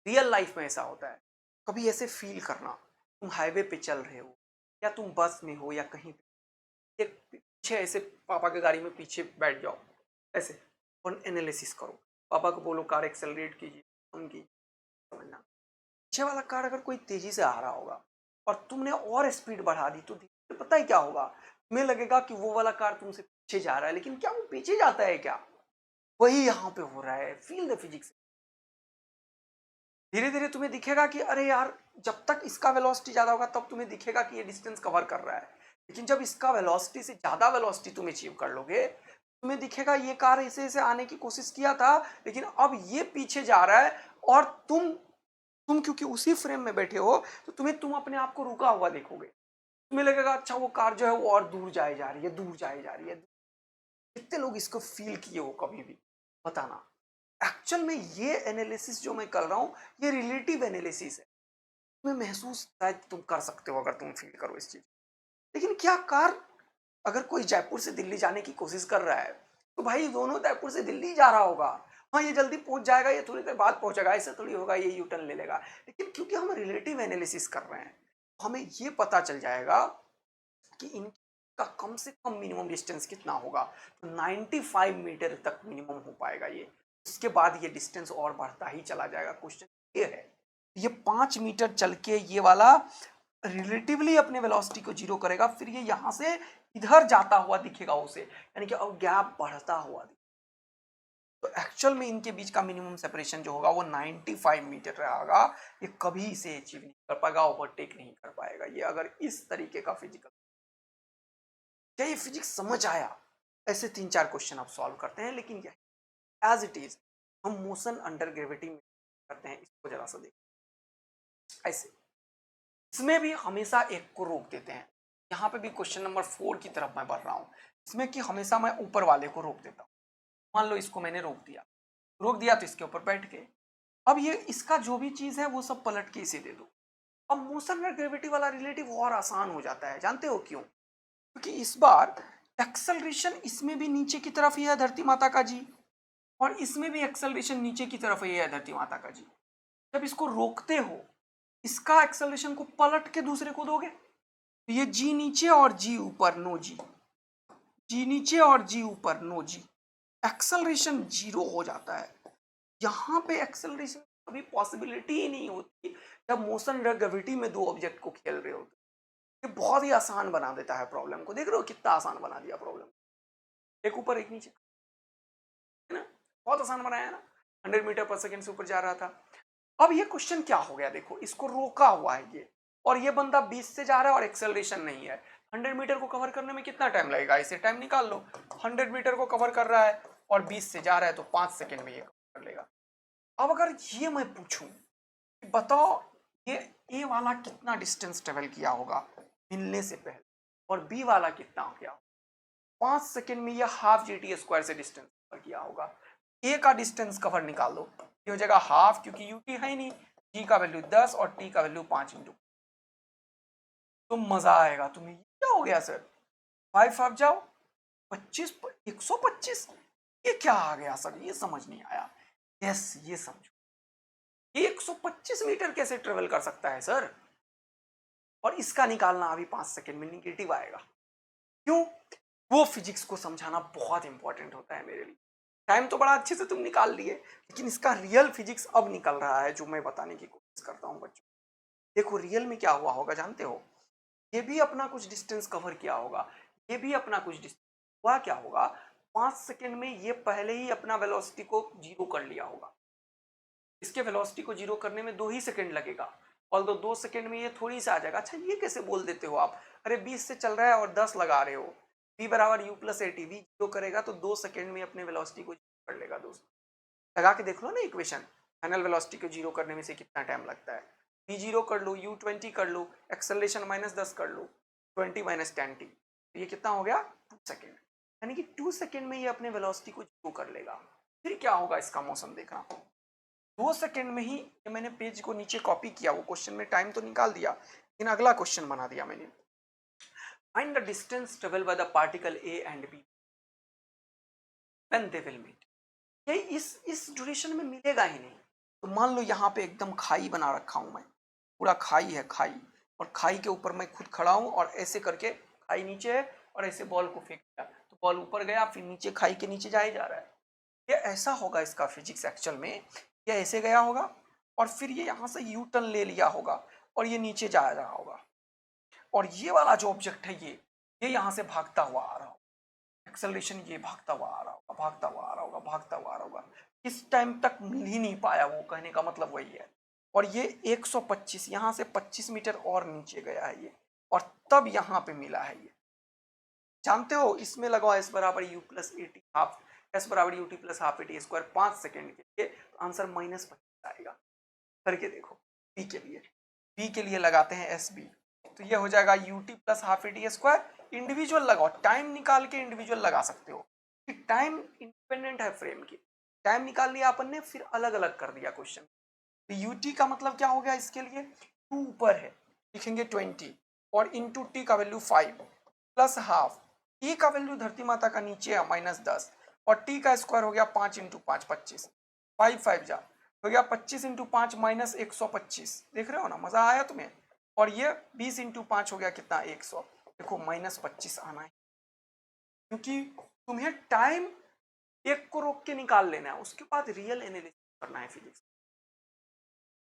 रियल लाइफ में ऐसा होता है। कभी ऐसे फील करना, तुम हाईवे पे चल रहे हो या तुम बस में हो या कहीं पे, एक पीछे ऐसे पापा की गाड़ी में पीछे बैठ जाओ ऐसे और एनालिसिस करो, पापा को बोलो कार एक्सेलरेट कीजिए, उनकी समझना। पीछे वाला कार अगर कोई तेजी से आ रहा होगा और तुमने और स्पीड बढ़ा दी तो पता है क्या होगा, तुम्हें लगेगा कि वो वाला कार तुमसे पीछे जा रहा है, लेकिन क्या वो पीछे जाता है क्या, वही यहाँ पे हो रहा है। Feel the physics. धीरे धीरे तुम्हें दिखेगा कि अरे यार, जब तक इसका वेलोसिटी ज्यादा होगा तब तुम्हें दिखेगा कि ये डिस्टेंस कवर कर रहा है, लेकिन जब इसका वेलोसिटी से ज्यादा वेलोसिटी तुम अचीव कर लोगे तुम्हें दिखेगा ये कार ऐसे ऐसे आने की कोशिश किया था लेकिन अब ये पीछे जा रहा है। और तुम क्योंकि उसी फ्रेम में बैठे हो तो तुम अपने आप को रुका हुआ देखोगे, तुम्हें लगेगा अच्छा वो कार जो है वो और दूर जाए जा रही है, दूर जाए जा रही है। कितने लोग इसको फील किए हो कभी भी, बताना। एक्चुअल में ये एनालिसिस जो मैं कर रहा हूँ ये रिलेटिव एनालिसिस है, तुम्हें महसूस शायद तुम कर सकते हो अगर तुम फील करो इस चीज। लेकिन क्या कार, अगर कोई जयपुर से दिल्ली जाने की कोशिश कर रहा है तो भाई दोनों जयपुर से दिल्ली जा रहा होगा, हाँ ये जल्दी पहुंच जाएगा, ये थोड़ी देर बाद पहुंचेगा, ऐसा थोड़ी होगा ये यू टर्न ले लेगा। लेकिन क्योंकि हम रिलेटिव एनालिसिस कर रहे हैं तो हमें ये पता चल जाएगा कि इनका कम से कम मिनिमम डिस्टेंस कितना होगा। तो 95 मीटर तक मिनिमम हो पाएगा ये, उसके बाद ये डिस्टेंस और बढ़ता ही चला जाएगा। क्वेश्चन ये है, ये 5 मीटर चल के ये वाला रिलेटिवली अपने वेलोसिटी को जीरो करेगा, फिर ये यहां से इधर जाता हुआ दिखेगा उसे, यानी कि अब गैप बढ़ता हुआ दिखेगा। तो एक्चुअल में इनके बीच का मिनिमम सेपरेशन जो होगा वो 95 मीटर रहेगा। ये कभी इसे अचीव नहीं कर पाएगा, ओवरटेक नहीं कर पाएगा ये, अगर इस तरीके का फिजिकल। क्या ये फिजिक्स समझ आया? ऐसे 3-4 क्वेश्चन आप सॉल्व करते हैं, लेकिन यह एज इट इज हम मोशन अंडर ग्रेविटी में करते हैं। इसको जरा सा देखिए ऐसे, इसमें भी हमेशा एक को रोक देते हैं। यहाँ पे भी क्वेश्चन नंबर 4 की तरफ मैं बढ़ रहा हूँ, इसमें कि हमेशा मैं ऊपर वाले को रोक देता हूँ। मान लो इसको मैंने रोक दिया तो इसके ऊपर बैठ गए। अब ये इसका जो भी चीज है वो सब पलट के इसे दे दो। अब मोशन और ग्रेविटी वाला रिलेटिव और आसान हो जाता है। जानते हो क्यों? क्योंकि इस बार एक्सेलरेशन इसमें भी नीचे की तरफ ही है धरती माता का जी, और इसमें भी एक्सेलरेशन नीचे की तरफ ही है धरती माता का जी। जब इसको रोकते हो, इसका एक्सेलरेशन को पलट के दूसरे को दोगे, तो ये जी नीचे और जी ऊपर, नो जी, जी नीचे और जी ऊपर, नो जी, एक्सेलरेशन जीरो हो जाता है। यहाँ पे एक्सेलरेशन कभी पॉसिबिलिटी ही नहीं होती जब मोशन ग्रेविटी में दो ऑब्जेक्ट को खेल रहे होते। ये बहुत ही आसान बना देता है प्रॉब्लम को। देख रहे हो कितना आसान बना दिया प्रॉब्लम, एक ऊपर एक नीचे, है ना? बहुत आसान बनाया है ना। 100 मीटर पर सेकंड से ऊपर जा रहा था। अब ये क्वेश्चन क्या हो गया, देखो इसको रोका हुआ है ये, और ये बंदा 20 से जा रहा है और एक्सेलरेशन नहीं है। 100 मीटर को कवर करने में कितना टाइम लगेगा, इसे टाइम निकाल लो। 100 मीटर को कवर कर रहा है और 20 से जा रहा है, तो 5 सेकंड में ये कवर कर लेगा। अब अगर ये मैं पूछूं, बताओ ये ए वाला कितना डिस्टेंस ट्रेवल किया होगा मिलने से पहले, और बी वाला कितना हो गया? 5 सेकंड में ये हाफ जी टी स्क्वायर से डिस्टेंस कवर किया होगा। ए का डिस्टेंस कवर निकाल दो, ये हो जाएगा हाफ, क्योंकि यूटी है ही नहीं। जी का वैल्यू 10 और टी का वैल्यू 5 इंटू। तो मजा आएगा तुम्हें। क्या हो गया सर? 5 आप जाओ 25, 125, ये क्या आ गया सर? ये समझ नहीं आया। यस, ये समझो, ये 125 मीटर कैसे ट्रेवल कर सकता है सर? और इसका निकालना अभी 5 सेकंड में निगेटिव आएगा। क्यों? वो फिजिक्स को समझाना बहुत इंपॉर्टेंट होता है मेरे लिए। टाइम तो बड़ा अच्छे से तुम निकाल लिए, लेकिन इसका रियल फिजिक्स अब निकल रहा है, जो मैं बताने की कोशिश करता हूँ बच्चों। देखो रियल में क्या हुआ होगा जानते हो? ये भी अपना कुछ डिस्टेंस कवर किया होगा, ये भी अपना कुछ डिस्टेंस, हुआ क्या होगा, 5 सेकंड में ये पहले ही अपना वेलोसिटी को जीरो कर लिया होगा। इसके वेलोसिटी को जीरो करने में 2 ही सेकंड लगेगा, और 2 सेकंड में ये थोड़ी सा आ जाएगा। अच्छा ये कैसे बोल देते हो आप? अरे 20 से चल रहा है और 10 लगा रहे हो, v बराबर u plus a T, we zero करेगा तो 2 सेकंड में अपने वेलोसिटी को जीरो कर लेगा। दोस्तों लगा के देख लो ना इक्वेशन, फाइनल वेलोसिटी को जीरो करने में से कितना टाइम लगता है। v जीरो कर लो, u 20 कर लो, एक्सेलरेशन -10 कर लो, 20 माइनस 10t, तो ये कितना हो गया? 2 सेकेंड। यानी कि 2 सेकेंड में ये अपने वेलोसिटी को जीरो कर लेगा। फिर क्या होगा इसका मोशन देखना। 2 सेकेंड में ही, ये मैंने पेज को नीचे कॉपी किया, वो क्वेश्चन में टाइम तो निकाल दिया, लेकिन अगला क्वेश्चन बना दिया मैंने। Find the distance travel by the particle A and B when they will meet. ये इस ड्यूरेशन में मिलेगा ही नहीं। तो मान लो यहाँ पे एकदम खाई बना रखा हूँ मैं, पूरा खाई है, खाई, और खाई के ऊपर मैं खुद खड़ा हूँ, और ऐसे करके खाई नीचे है, और ऐसे बॉल को फेंक दिया तो बॉल ऊपर गया, फिर नीचे खाई के नीचे जा ही जा रहा है। ये ऐसा होगा इसका फिजिक्स एक्चुअल में। ये ऐसे गया होगा, और फिर ये यहाँ से यू टर्न ले लिया होगा, और ये नीचे जा रहा होगा, और ये वाला जो ऑब्जेक्ट है ये यहाँ से भागता हुआ आ रहा होगा। एक्सेलरेशन ये भागता हुआ आ रहा होगा, भागता हुआ आ रहा होगा, भागता हुआ आ रहा होगा। इस टाइम तक मिल ही नहीं पाया, वो कहने का मतलब वही है। और ये 125, यहाँ से 25 मीटर और नीचे गया है ये, और तब यहाँ पे मिला है ये। जानते हो इसमें लगाओ एस बराबर u plus a t half, s बराबर u t plus half a t square 5 second के लिए, तो आंसर -25 आएगा। करके देखो। बी के लिए, बी के लिए लगाते हैं एस बी, तो ये हो जाएगा you t plus half a t square. Individual लगाओ, टाइम निकाल के इंडिविजुअल लगा सकते हो, कि टाइम इंडिपेंडेंट है फ्रेम की। टाइम निकाल लिया अपन ने, फिर अलग अलग कर दिया क्वेश्चन। तो यू टी का मतलब क्या हो गया इसके लिए? 2 ऊपर है, लिखेंगे 20, और इंटू टी का वैल्यू 5 प्लस हाफ, टी का वैल्यू धरती माता का नीचे है -10, और टी का स्क्वायर हो गया 5 इंटू 5 25, 5 5 जा हो गया 25 इंटू 5 -125। देख रहे हो ना, मजा आया तुम्हें? और ये 20 इंटू 5 हो गया कितना? 100। देखो -25 आना है, क्योंकि तुम्हें टाइम एक को रोक के निकाल लेना है, उसके बाद रियल एनालिसिस करना है फिजिक्स।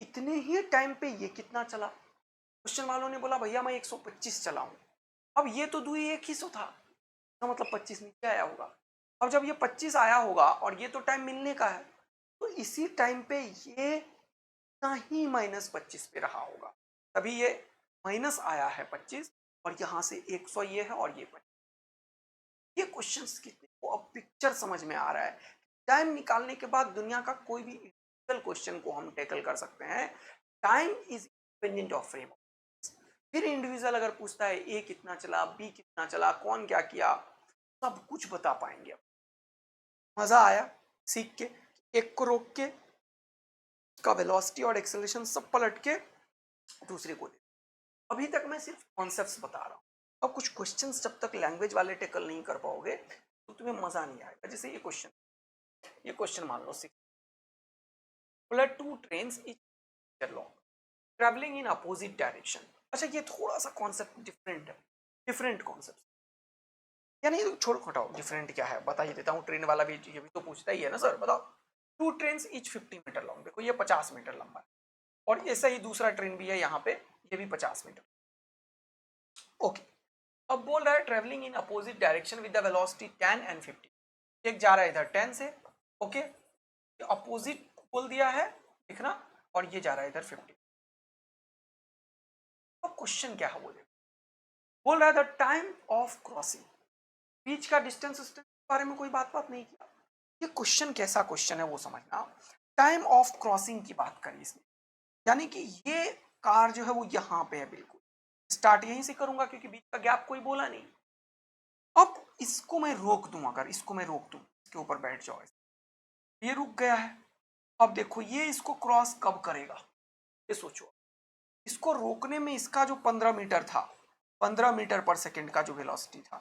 इतने ही टाइम पे ये कितना चला, क्वेश्चन वालों ने बोला भैया मैं 125 चलाऊं, अब ये तो दूरी 100 था, तो मतलब 25 नीचे आया होगा। अब जब ये 25 आया होगा और ये तो टाइम मिलने का है, तो इसी टाइम पे ये ना ही -25 पे रहा होगा, तभी ये माइनस आया है 25, और यहाँ से 100 ये है और ये 25। ये क्वेश्चंस कितने को अब पिक्चर समझ में आ रहा है। टाइम निकालने के बाद दुनिया का कोई भी इंडिविजुअल क्वेश्चन को हम टैकल कर सकते हैं। Time is independent of frame. फिर इंडिविजुअल अगर पूछता है ए कितना चला, बी कितना चला, कौन क्या किया, सब कुछ बता पाएंगे। मजा आया सीख के, एक को रोक के का वेलोसिटी और एक्सेलरेशन सब पलट के दूसरे को दे। अभी तक मैं सिर्फ कॉन्सेप्ट्स बता रहा हूँ। अब कुछ क्वेश्चंस जब तक लैंग्वेज वाले टैकल नहीं कर पाओगे तो तुम्हें मजा नहीं आएगा। जैसे ये क्वेश्चन मान लो 6 two trains each long travelling in opposite direction. अच्छा ये थोड़ा सा कॉन्सेप्ट डिफरेंट है, डिफरेंट कॉन्सेप्ट, यानी छोड़ हटाओ डिफरेंट क्या है बता ही देता हूँ। ट्रेन वाला भी ये भी तो पूछता ही है ना सर, बताओ। Two train each 50 metre long, देखो ये 50 मीटर लंबा है, और ऐसा ही दूसरा ट्रेन भी है यहाँ पे, ये भी 50 मीटर। ओके, अब बोल रहा है travelling in opposite direction with the velocity 10 and 50। एक जा रहा है इधर 10 से, ओके, अपोजिट बोल दिया है लिखना, और ये जा रहा है इधर 50। अब क्वेश्चन क्या है बोल रहा है द टाइम ऑफ क्रॉसिंग, बीच का डिस्टेंस के बारे में कोई बात नहीं किया। ये क्वेश्चन कैसा क्वेश्चन है वो समझना। टाइम ऑफ क्रॉसिंग की बात करी इसने, यानी कि ये कार जो है वो यहाँ पे है, बिल्कुल स्टार्ट यहीं से करूंगा क्योंकि बीच का गैप कोई बोला नहीं। अब इसको मैं रोक दूं, अगर इसको मैं रोक दूं, इसके ऊपर बैठ जाओ, ये रुक गया है। अब देखो ये इसको क्रॉस कब करेगा, ये सोचो। इसको रोकने में इसका जो 15 मीटर था, 15 मीटर पर सेकेंड का जो वेलोसिटी था,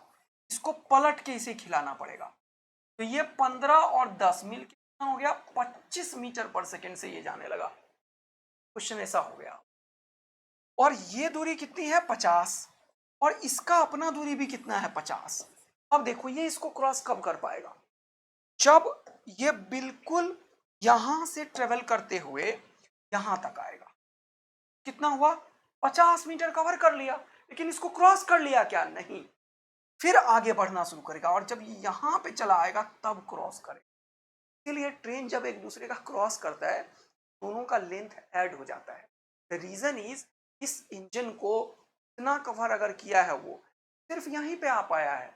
इसको पलट के इसे खिलाना पड़ेगा। तो ये 15 और 10 मिल के कितना हो गया, 25 मीटर पर सेकेंड से ये जाने लगा। क्वेश्चन ऐसा हो गया, और ये दूरी कितनी है 50, और इसका अपना दूरी भी कितना है 50। अब देखो ये इसको क्रॉस कब कर पाएगा, जब ये बिल्कुल यहां से ट्रेवल करते हुए यहां तक आएगा। कितना हुआ, 50 मीटर कवर कर लिया, लेकिन इसको क्रॉस कर लिया क्या, नहीं। फिर आगे बढ़ना शुरू करेगा, और जब यहां पे चला आएगा तब क्रॉस करेगा। इसलिए ट्रेन जब एक दूसरे का क्रॉस करता है, दोनों का लेंथ ऐड हो जाता है। द रीजन इज, इस इंजन को इतना कवर अगर किया है, वो सिर्फ यहीं पे आ पाया है,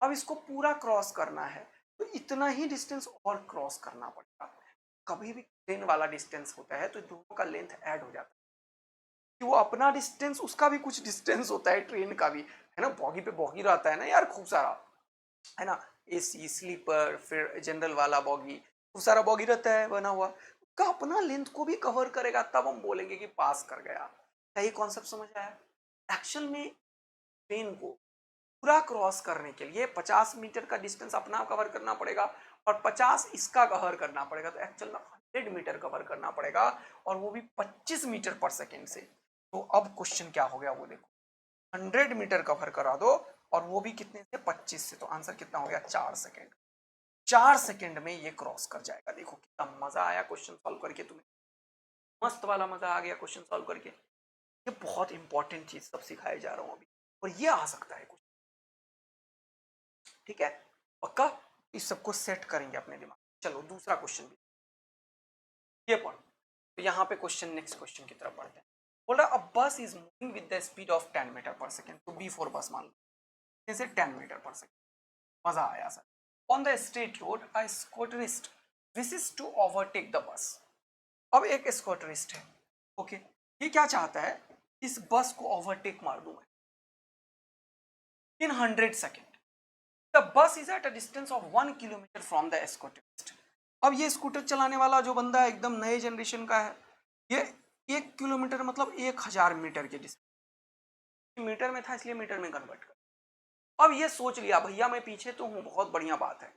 अब इसको पूरा क्रॉस करना है, तो इतना ही डिस्टेंस और क्रॉस करना पड़ेगा। कभी भी ट्रेन वाला डिस्टेंस होता है तो दोनों का लेंथ ऐड हो जाता है, कि वो अपना डिस्टेंस, उसका भी कुछ डिस्टेंस होता है ट्रेन का भी, है ना। बॉगी पे बॉगी रहता है ना यार, खूब सारा, है ना, एसी स्लीपर, फिर जनरल वाला बॉगी, खूब सारा बॉगी रहता है बना हुआ, का अपना लेंथ को भी कवर करेगा, तब हम बोलेंगे कि पास कर गया। क्या ये कॉन्सेप्ट समझ आया? एक्चुअल में ट्रेन को पूरा क्रॉस करने के लिए 50 मीटर का डिस्टेंस अपना कवर करना पड़ेगा, और 50 इसका कवर करना पड़ेगा, तो एक्चुअल में 100 मीटर कवर करना पड़ेगा, और वो भी 25 मीटर पर सेकेंड से। तो अब क्वेश्चन क्या हो गया वो देखो, 100 मीटर कवर करा दो, और वो भी कितने से, 25 से, तो आंसर कितना हो गया, 4 सेकेंड। 4 सेकेंड में ये क्रॉस कर जाएगा। देखो कितना मजा आया क्वेश्चन सॉल्व करके, तुम्हें मस्त वाला मजा आ गया क्वेश्चन सॉल्व करके। ये बहुत इंपॉर्टेंट चीज सब सिखाए जा रहा हूँ अभी, और ये आ सकता है कुछ, ठीक है, पक्का। इस सबको सेट करेंगे अपने दिमाग। चलो दूसरा क्वेश्चन भी ये पढ़ो। तो यहाँ पे क्वेश्चन, नेक्स्ट क्वेश्चन की तरफ बढ़ते हैं। बोल रहा a bus is moving with the speed of 10 metre पर सेकेंड, तो B4 बस मान लो, जैसे 10 मीटर पर सेकेंड। मजा आया sir. On the straight road a scooterist wishes to overtake the bus. अब एक स्कूटरिस्ट है, ओके, ये क्या चाहता है, इस बस को ओवरटेक मार दूं मैं in 100 second. The bus is at a distance of 1 kilometre from the scooterist. अब ये स्कूटर चलाने वाला जो बंदा है एकदम नए जनरेशन का है, ये 1 किलोमीटर मतलब 1000 मीटर के डिस्टेंस, मीटर में था इसलिए मीटर में कन्वर्ट कर। अब ये सोच लिया भैया मैं पीछे तो हूँ, बहुत बढ़िया बात है।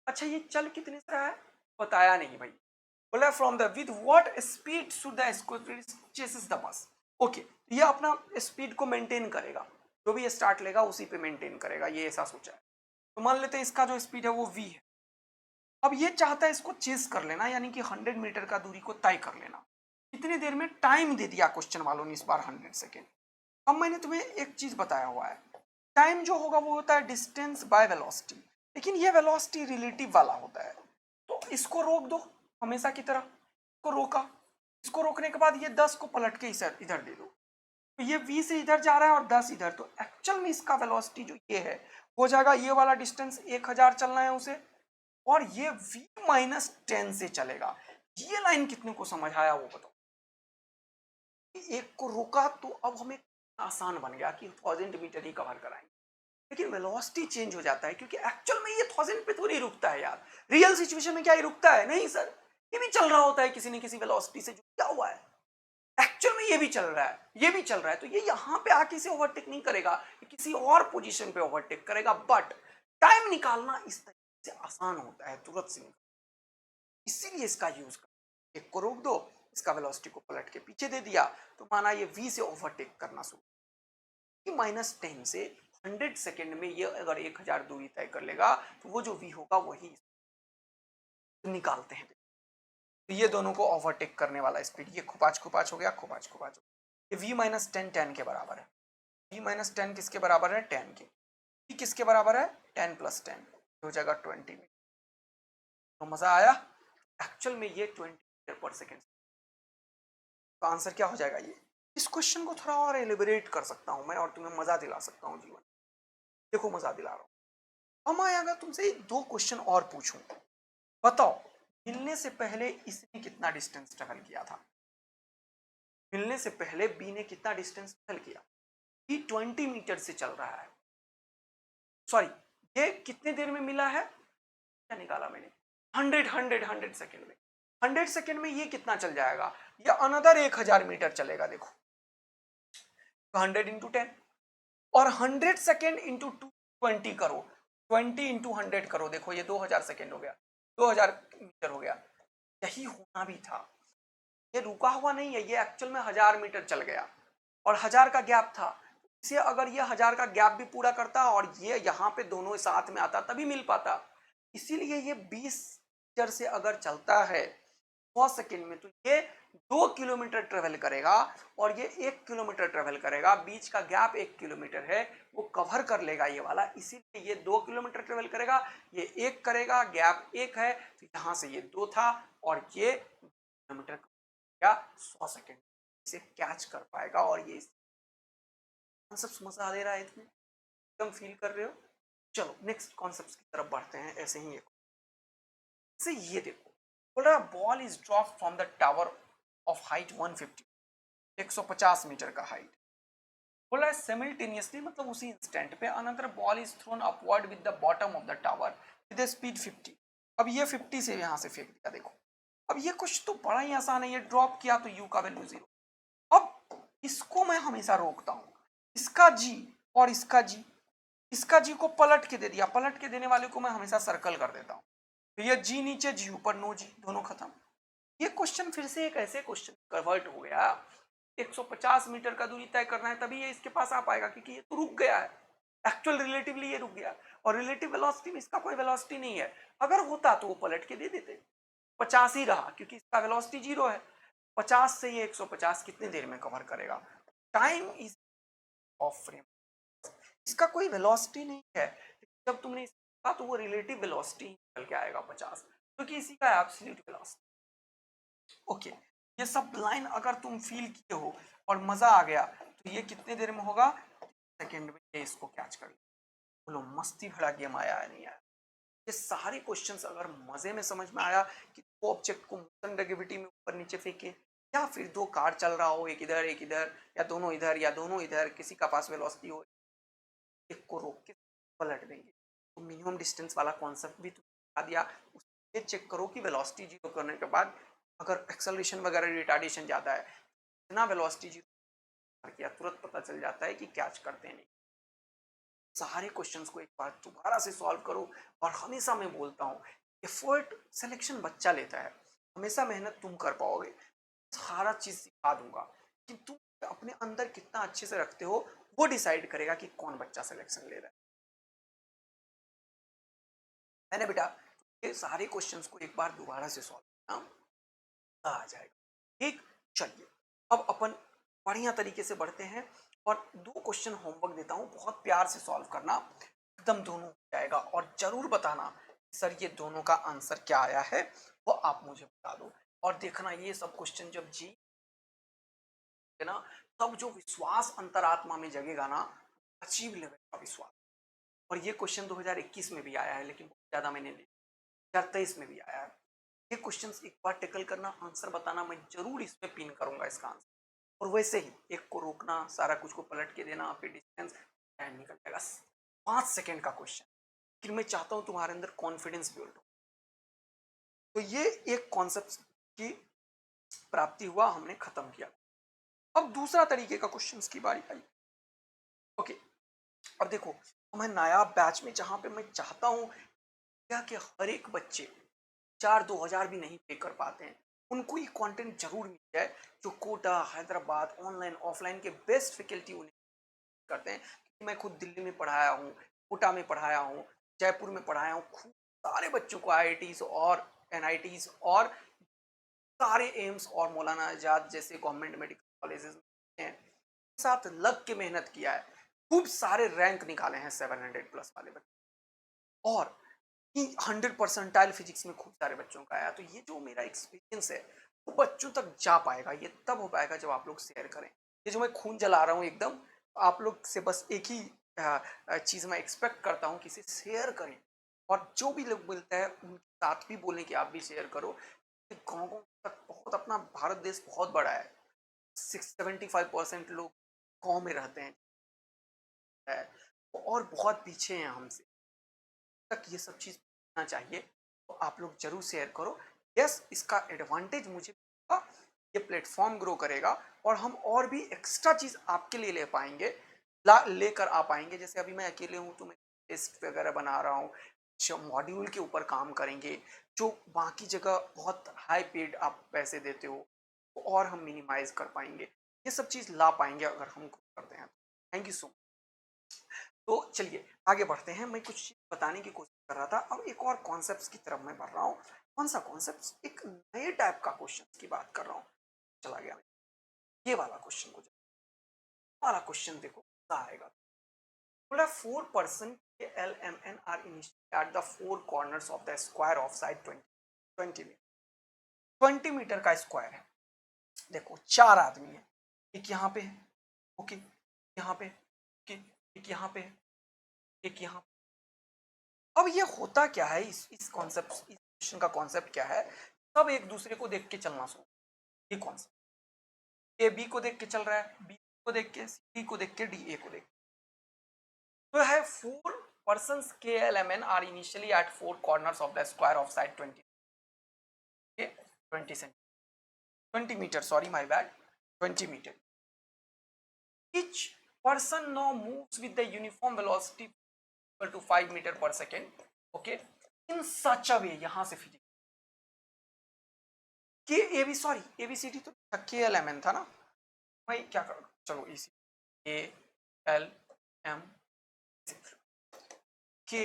अच्छा ये चल कितने से रहा है, बताया नहीं भाई। बोला from the with what speed should the scooter chases the bus. Okay, ये अपना स्पीड को मेंटेन करेगा, जो भी स्टार्ट लेगा उसी पे मेंटेन करेगा, ये ऐसा सोचा है। तो मान लेते हैं इसका जो स्पीड है वो v है। अब ये चाहता है इसको चेस कर लेना, यानी कि 100 मीटर का दूरी को तय कर लेना। कि कितने देर में टाइम दे दिया क्वेश्चन वालों ने इस बार 100 सेकेंड। अब मैंने तुम्हें एक चीज बताया हुआ है, टाइम जो होगा वो होता है डिस्टेंस बाय वेलोसिटी, लेकिन ये वेलोसिटी रिलेटिव वाला होता है। तो इसको रोक दो हमेशा की तरह, इसको रोका, इसको रोकने के बाद ये 10 को पलट के इधर दे दो, तो ये 20 से इधर जा रहा है और 10 इधर, तो एक्चुअल में इसका वेलोसिटी जो ये है हो जाएगा, ये वाला डिस्टेंस 1000 चलना है उसे, और ये v माइनस 10 से चलेगा। ये लाइन कितने को समझ आया वो बताओ। एक को रोका तो अब हमें आसान बन गया कि 1000 मीटर ही कवर कराएंगे, लेकिन वेलोसिटी चेंज हो जाता है क्योंकि एक्चुअल में ये 1000 पे थोड़ी रुकता है यार, रियल सिचुएशन में क्या ये रुकता है? नहीं सर, ये भी चल रहा होता है किसी न किसी वेलोसिटी से जो क्या हुआ है, एक्चुअल में ये भी चल रहा है, ये भी चल रहा है, तो ये यहाँ पे आके इसे ओवरटेक नहीं करेगा, किसी और पोजीशन पे ओवरटेक करेगा, बट टाइम निकालना इस तरीके से आसान होता है, तुरंत से, इसीलिए इसका यूज कर, एक को रोक दो, इसका वेलोसिटी को पलट के पीछे दे दिया, तो माना ये v से ओवरटेक करना शुरू, माइनस 10 से 100 सेकेंड में ये अगर 1000 दूरी तय कर लेगा तो वो जो v होगा वही निकालते हैं। तो ये दोनों को ओवरटेक करने वाला स्पीड, ये खुपाच खुपाच हो गया, खुपाच खुपाच हो गया, ये v माइनस 10 10 के बराबर है, v माइनस 10 किसके बराबर है? 10 के। v किसके बराबर है? 10 प्लस 10 हो जाएगा 20 मीटर। तो मजा आया? एक्चुअल में ये 20 मीटर पर सेकेंड। तो आंसर क्या हो जाएगा? ये। इस क्वेश्चन को थोड़ा और एलिबरेट कर सकता हूं मैं और तुम्हें मजा दिला सकता हूं जीवन। देखो मजा दिला रहा हूं। अब मैं अगर तुमसे 2 क्वेश्चन और पूछूं, बताओ मिलने से पहले इसने कितना डिस्टेंस ट्रेवल किया था? मिलने से पहले बी ने कितना डिस्टेंस ट्रेवल किया? बी 20 मीटर से चल रहा है, सॉरी ये कितने देर में मिला है, क्या निकाला मैंने? 100 सेकेंड में। 100 सेकेंड में ये कितना चल जाएगा? ये अनदर 1000 मीटर चलेगा। देखो 100 इंटू 10 और 100 सेकेंड इंटू 20 करो, 20 इंटू 100 करो, देखो ये 2000 सेकेंड हो गया, 2000 मीटर हो गया। यही होना भी था, ये रुका हुआ नहीं है, ये एक्चुअल में 1000 मीटर चल गया और 1000 का गैप था, इसे अगर ये 1000 का गैप भी पूरा करता और ये यहाँ पे दोनों साथ में आता तभी मिल पाता। इसीलिए ये 20 मीटर से अगर चलता है 100 सेकेंड में तो ये 2 किलोमीटर ट्रेवल करेगा और ये 1 किलोमीटर ट्रेवल करेगा, बीच का गैप 1 किलोमीटर है, वो कवर कर लेगा ये वाला, इसीलिए ये 2 किलोमीटर ट्रेवल करेगा, ये 1 करेगा, गैप 1 है, तो यहाँ से ये 2 था और ये किलोमीटर या 100 सेकेंड इसे कैच कर पाएगा। और ये कॉन्सेप्ट मजा दे रहा है, इसमें एकदम फील कर रहे हो? चलो नेक्स्ट कॉन्सेप्ट की तरफ बढ़ते हैं। ऐसे ही एक से ये देखो, बोल रहा ball is drop from the tower of height 150, 150 metre का हाइट। बोल रहा है सिमिल्टेनियसली, मतलब उसी इंस्टेंट पे another ball is thrown upward with the bottom of the tower with speed 50। अब ये 50 से यहाँ से फेंक दिया। देखो अब ये कुछ तो बड़ा ही आसान है, ये ड्रॉप किया तो यू का वैल्यू 0। अब इसको मैं हमेशा रोकता हूँ, इसका जी और इसका जी, इसका जी को पलट के दे दिया, पलट के देने वाले को मैं हमेशा सर्कल कर देता हूँ, तो ये जी नीचे जी ऊपर, नो जी, दोनों खत्म। ये क्वेश्चन फिर से एक ऐसे क्वेश्चन कन्वर्ट हो गया, 150 मीटर का दूरी तय करना है तभी ये इसके पास आ पाएगा, क्योंकि ये तो रुक गया है, एक्चुअल रिलेटिवली ये रुक गया और रिलेटिव वेलोसिटी में इसका कोई वेलोसिटी नहीं है। अगर होता तो वो पलट के दे देते, 50 ही रहा क्योंकि इसका वेलोसिटी 0 है। 50 से ये 150 कितने देर में कवर करेगा? टाइम इज ऑफ फ्रेम, इसका कोई वेलोसिटी नहीं है, जब तुमने इसका तो वो रिलेटिव वेलोसिटी निकल के आएगा 50, क्योंकि इसी का एब्सोल्यूट वेलोसिटी। ओके, ये सब लाइन अगर तुम फील किए हो और मजा आ गया तो ये कितने देर में होगा? सेकेंड में ये इसको कैच कर ले। बोलो मस्ती भरा गेम आया है नहीं आया? ये सारे क्वेश्चंस अगर मजे में समझ में आया कि दो ऑब्जेक्ट को मोशन ग्रेविटी में ऊपर नीचे फेंके, या फिर 2 कार चल रहा हो, एक इधर या दोनों इधर या दोनों इधर, किसी का पास वेलोसिटी हो, एक को रोक के पलट देंगे। तो मिनिमम डिस्टेंस वाला कॉन्सेप्ट भी बता दिया। ये चेक करो कि वेलोसिटी 0 करने के बाद अगर एक्सेलरेशन वगैरह रिटार्डेशन ज़्यादा है, इतना वेलोसिटी 0 किया तुरंत पता चल जाता है कि कैच करते हैं नहीं। सारे क्वेश्चंस को एक बार दोबारा से सॉल्व करो, और हमेशा मैं बोलता हूँ एफर्ट सिलेक्शन बच्चा लेता है, हमेशा मेहनत तुम कर पाओगे, सारा चीज़ सिखा दूंगा कि तुम अपने अंदर कितना अच्छे से रखते हो, वो डिसाइड करेगा कि कौन बच्चा सिलेक्शन ले रहा है। मैंने बेटा ये सारे क्वेश्चंस को एक बार दोबारा से सॉल्व करना आ जाएगा, ठीक। चलिए अब अपन बढ़िया तरीके से बढ़ते हैं और दो क्वेश्चन होमवर्क देता हूँ, बहुत प्यार से सॉल्व करना, एकदम दोनों हो जाएगा और जरूर बताना सर ये दोनों का आंसर क्या आया है, वो आप मुझे बता दो। और देखना ये सब क्वेश्चन जब जी है ना, तब जो विश्वास अंतरात्मा में जगेगा ना, अचीव लेवल का विश्वास। और ये क्वेश्चन 2021 में भी आया है, लेकिन बहुत ज्यादा मैंने नहीं, 2023 में भी आया है। ये क्वेश्चंस एक बार टेकल करना, आंसर बताना, मैं जरूर इस पे पिन करूंगा इसका आंसर। और वैसे ही एक को रोकना, सारा कुछ को पलट के देना, फिर डिस्टेंस टाइम निकल जाएगा। 5 सेकेंड का क्वेश्चन, फिर मैं चाहता हूं तुम्हारे अंदर कॉन्फिडेंस बिल्ड हो। तो ये एक कॉन्सेप्ट की प्राप्ति हुआ, हमने खत्म किया। अब दूसरा तरीके का क्वेश्चन की बारी आई। ओके, अब देखो मैं नायाब बैच में, जहां पे मैं चाहता हूं क्या कि हर एक बच्चे 4-2 हज़ार भी नहीं पे कर पाते हैं, उनको ये कंटेंट जरूर मिल जाए, जो कोटा, हैदराबाद, ऑनलाइन ऑफलाइन के बेस्ट फैकल्टी उन्हें करते हैं। क्योंकि मैं खुद दिल्ली में पढ़ाया हूँ, कोटा में पढ़ाया हूँ, जयपुर में पढ़ाया हूँ, खूब सारे बच्चों को आईआईटीज और एनआईटीज और सारे एम्स और मौलाना आजाद जैसे गवर्नमेंट मेडिकल कॉलेजेस में साथ लग के मेहनत किया है, खूब सारे रैंक निकाले हैं 700 प्लस वाले बच्चे, और 100 परसेंटाइल फिजिक्स में खूब सारे बच्चों का आया। तो ये जो मेरा एक्सपीरियंस है वो बच्चों तक जा पाएगा, ये तब हो पाएगा जब आप लोग शेयर करें। ये जो मैं खून जला रहा हूँ एकदम, आप लोग से बस एक ही चीज़ मैं एक्सपेक्ट करता हूँ कि इसे शेयर करें, और जो भी लोग मिलता है उनके साथ भी बोलें कि आप भी शेयर करो। गाँव गाँव तक बहुत, अपना भारत देश बहुत बड़ा है, 75% लोग गाँव में रहते हैं, और बहुत पीछे हैं हमसे, तक ये सब चीज़ होना चाहिए। तो आप लोग जरूर शेयर करो। यस, इसका एडवांटेज मुझे मिलेगा, ये प्लेटफॉर्म ग्रो करेगा और हम और भी एक्स्ट्रा चीज़ आपके लिए ले पाएंगे, लेकर आ पाएंगे। जैसे अभी मैं अकेले हूँ तो मैं टेस्ट वगैरह बना रहा हूँ, मॉड्यूल के ऊपर काम करेंगे, जो बाकी जगह बहुत हाई पेड आप पैसे देते हो वो और हम मिनिमाइज कर पाएंगे, ये सब चीज़ ला पाएंगे अगर हम करते हैं। Thank you so much. तो चलिए आगे बढ़ते हैं, मैं कुछ बताने की कोशिश कर रहा था, अब एक और कॉन्सेप्ट्स की तरफ मैं बढ़ रहा हूँ। कौन सा कॉन्सेप्ट्स? एक नए टाइप का क्वेश्चन की बात कर रहा हूँ। चला गया मैं, ये वाला क्वेश्चन को, वाला क्वेश्चन देखो क्या आएगा। बोला 4 person K L M N are initially at the 4 corners of the square of side 20 metre. 20 metre का स्क्वायर है, देखो 4 आदमी है, एक यहाँ पे है, ओके, यहाँ पे, ओके, एक यहाँ पे है, एक यहाँ। अब ये होता क्या है, इस कॉन्सेप्ट, इस क्वेश्चन का कॉन्सेप्ट क्या है? सब एक दूसरे को देख के चलना शुरू, ये कॉन्सेप्ट, ए बी को देख के चल रहा है, बी को देख के, सी को देख के, डी ए को देख के। तो है 4 person K L M N are initially at 4 corners of the square of side 20 metre, sorry my bad, 20 metre. Each person now moves with the uniform velocity equal to 5 metre पर second, okay, in such a way, यहां से physics के A B, sorry A B C D तो K L M N था ना भाई, क्या करो, चलो इसी ए एल एम, के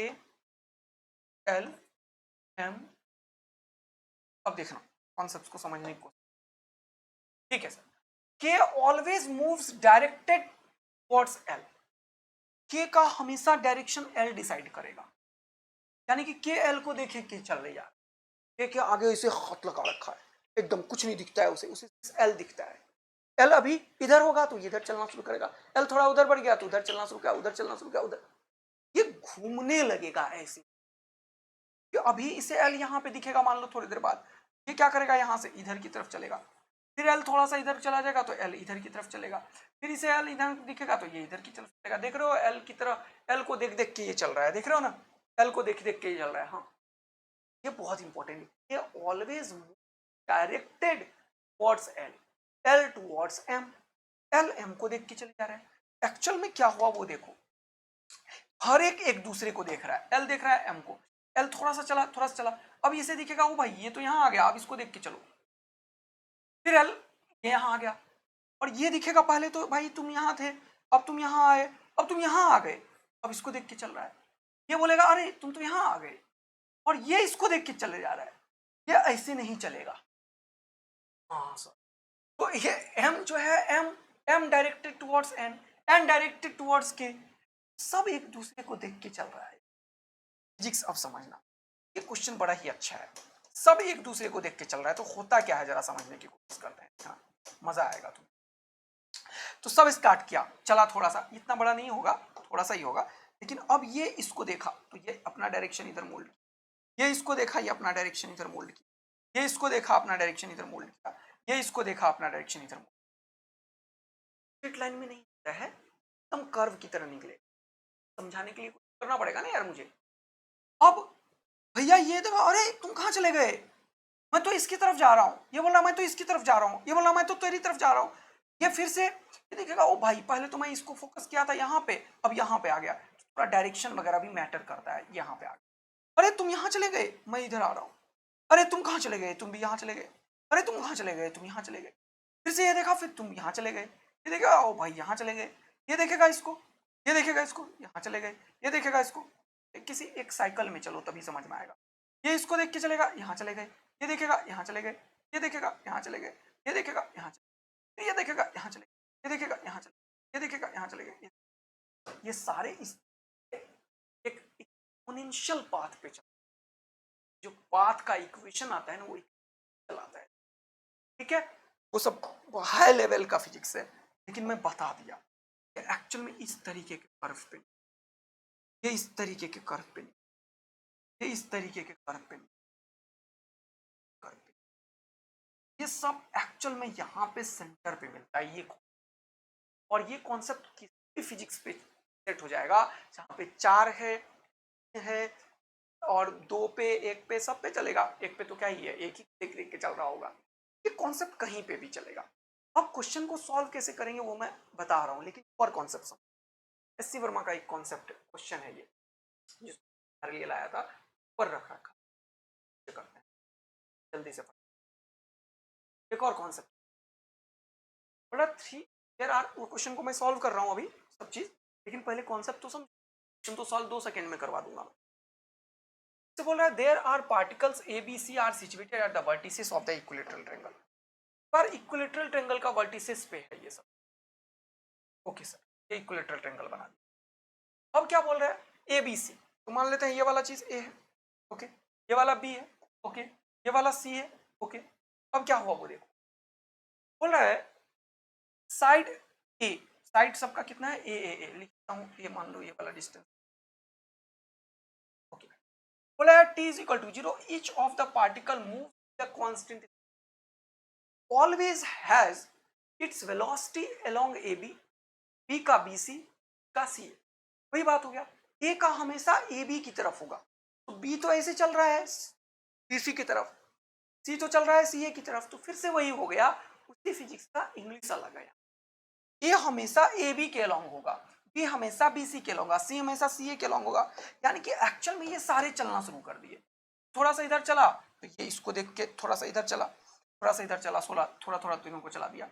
एल एम। अब देखना कॉन्सेप्ट को समझने की कोशिश, ठीक है सर। के always moves directed towards L, के का हमेशा डायरेक्शन एल डिसाइड करेगा, यानी कि के एल को देखे के चल रही है, के के आगे इसे हाथ लगा रखा है, एकदम कुछ नहीं दिखता है उसे, उसे एल दिखता है। एल अभी इधर होगा तो इधर चलना शुरू करेगा, एल थोड़ा उधर बढ़ गया तो उधर चलना शुरू किया, उधर चलना शुरू किया, उधर, ये घूमने लगेगा ऐसे। कि अभी इसे एल यहाँ पे दिखेगा, मान लो थोड़ी देर बाद ये क्या करेगा, यहाँ से इधर की तरफ चलेगा, फिर एल थोड़ा सा इधर चला जाएगा तो एल इधर की तरफ चलेगा, फिर इसे एल इधर दिखेगा तो ये इधर की तरफ चलेगा। देख रहे हो एल की तरफ, एल को देख देख के ये चल रहा है, देख रहे हो ना, एल को देख देख के ये चल रहा है। हाँ, ये बहुत इंपॉर्टेंट है, ये always directed towards L, L towards M, L M को देख के चले जा रहा है। एक्चुअल में क्या हुआ वो देखो, हर एक एक दूसरे को देख रहा है, एल देख रहा है एम को, एल थोड़ा सा चला, थोड़ा सा चला, अब इसे दिखेगा ओ भाई ये तो यहाँ आ गया, अब इसको देख के चलो, फिर एल ये यहाँ आ गया, और ये दिखेगा पहले तो भाई तुम यहाँ थे, अब तुम यहाँ आए, अब तुम यहाँ आ गए, अब इसको देख के चल रहा है, ये बोलेगा अरे तुम तो यहाँ आ गए, और ये इसको देख के चले जा रहा है, ये ऐसे नहीं चलेगा। हाँ सर, तो ये एम जो है, M M directed towards N, N directed towards K, सब एक दूसरे को देख के चल रहा है। फिजिक्स अब समझना, ये क्वेश्चन बड़ा ही अच्छा है। सब एक दूसरे को देख के चल रहा है, तो होता क्या है जरा समझने की कोशिश करते हैं। हाँ, मजा आएगा तुम्हें। तो सब स्टार्ट किया, चला थोड़ा सा, इतना बड़ा नहीं होगा, थोड़ा सा ही होगा, लेकिन अब ये इसको देखा तो ये अपना डायरेक्शन इधर मोल्ड किया, ये इसको देखा, ये अपना डायरेक्शन इधर मोल्ड किया, ये इसको देखा, अपना डायरेक्शन इधर मोल्ड किया, ये इसको देखा, अपना डायरेक्शन इधर मोल्ड। स्ट्रेट लाइन में नहीं होता है, एकदम कर्व की तरह निकले। समझाने के लिए कुछ करना पड़ेगा ना यार मुझे। अब भैया ये देखो, अरे तुम कहाँ चले गए, मैं तो इसकी तरफ जा रहा हूँ, ये बोला मैं तो इसकी तरफ जा रहा हूँ, ये बोला मैं तो तेरी तरफ जा रहा हूँ। ये फिर से ये देखेगा, ओ भाई पहले तो मैं इसको फोकस किया था यहाँ पे, अब यहाँ पे आ गया। पूरा डायरेक्शन वगैरह भी मैटर करता है, यहाँ पे आ गया। अरे तुम यहाँ चले गए, मैं इधर आ रहा हूँ। अरे तुम कहाँ चले गए, तुम भी यहाँ चले गए। अरे तुम कहाँ चले गए, तुम यहाँ चले गए। फिर से ये देखा, फिर तुम यहाँ चले गए, ये देखेगा, ओ भाई यहाँ चले गए, ये देखेगा इसको, ये देखेगा इसको, यहाँ चले गए, ये देखेगा इसको। किसी एक साइकिल में चलो तभी समझ में आएगा। ये इसको देख के चलेगा, यहाँ चले गए, ये देखेगा यहाँ चले गए, ये देखेगा यहाँ चले गए, ये देखेगा यहाँ चले, ये देखेगा यहाँ चले, ये देखेगा यहाँ चले, ये देखेगा यहाँ चले गए। ये सारे इस एक एक्सपोनेंशियल पाथ पे चल, जो पाथ का इक्वेशन आता है ना वो चलाता है। ठीक है, वो सब हाई लेवल का फिजिक्स है, लेकिन मैं बता दिया कि एक्चुअल में इस तरीके के कर्व पे, ये इस तरीके के कर्व पे, ये इस तरीके के कर्व पे, ये सब एक्चुअल में यहाँ पे सेंटर पे मिलता है। ये और ये कॉन्सेप्ट किसी फिजिक्स पे सेट हो जाएगा जहाँ पे 4 है और 2 पे, 1 पे, सब पे चलेगा। 1 पे तो क्या ही है, एक ही देख के चल रहा होगा। ये कॉन्सेप्ट कहीं पे भी चलेगा। अब क्वेश्चन को सॉल्व कैसे करेंगे वो मैं बता रहा हूँ, लेकिन और कॉन्सेप्ट एससी वर्मा का एक कॉन्सेप्ट क्वेश्चन है ये, जिसको लिए लाया था, ऊपर रख रखा। करते हैं जल्दी से। एक और कॉन्सेप्ट बड़ा 3 देयर आर, वो क्वेश्चन को मैं सॉल्व कर रहा हूँ अभी सब चीज, लेकिन पहले कॉन्सेप्ट तो समझ। क्वेश्चन तो सॉल्व 2 सेकंड में करवा दूंगा। से बोल रहा है there are particles A B C are situated at the vertices of the equilateral triangle. पर इक्विलेटरल ट्रायंगल का वर्टिसेस पे है ये सब। ओके सर, ये इक्विलेटरल ट्रायंगल बना दिया। अब क्या बोल रहा है, ए बी सी, तो मान लेते हैं ये वाला चीज ए है, ओके, ये वाला बी है, ओके, ये वाला सी है, ओके। अब क्या हुआ वो देखो, बोल रहा है साइड ए, साइड सबका कितना है, ए लिखता हूं, ये मान लो ये वाला डिस्टेंस, ओके। बोला है t is equal to 0, each of the particle moves the constant always has its velocity along AB, B का BC का CA। वही बात हो गया, A का हमेशा AB की तरफ होगा, तो B तो ऐसे चल रहा है BC की तरफ, C तो चल रहा है CA की तरफ, तो फिर से वही हो गया। उसी फिजिक्स का इंग्लिश अलग है। A हमेशा AB के अलॉन्ग होगा, B हमेशा BC के अलॉन्ग होगा, C हमेशा CA के अलॉन्ग होगा। यानी कि एक्चुअल में ये सारे चलना शुरू कर दिए। थोड़ा सा इधर चला तो ये इसको देख के थोड़ा सा इधर चला, थोड़ा सा इधर चला, 16 थोड़ा थोड़ा तीनों को चला दिया।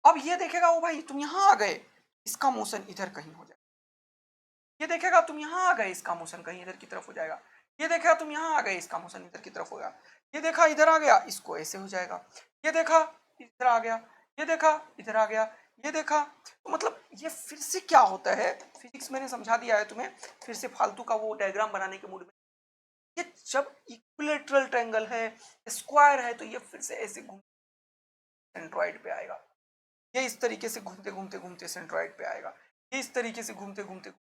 अब ये देखेगा, ओ भाई तुम यहाँ आ गए, इसका मोशन इधर कहीं हो जाएगा। ये देखेगा तुम यहाँ आ गए, इसका मोशन कहीं इधर की तरफ हो जाएगा। ये देखा तुम यहाँ आ गए, इसका मोशन इधर की तरफ होगा। ये देखा इधर आ गया, इसको ऐसे हो जाएगा। ये देखा इधर आ गया, ये देखा इधर आ गया, ये देखा। तो मतलब ये फिर से क्या होता है, फिजिक्स मैंने समझा दिया है तुम्हें, फिर से फालतू का वो डायग्राम बनाने के मूड में। ये जब इक्विलेटरल ट्रायंगल है, स्क्वायर है, तो ये फिर से ऐसे घूम सेंट्रॉइड पे आएगा। ये इस तरीके से घूमते घूमते घूमते सेंट्रॉइड पे आएगा, ये इस तरीके से घूमते घूमते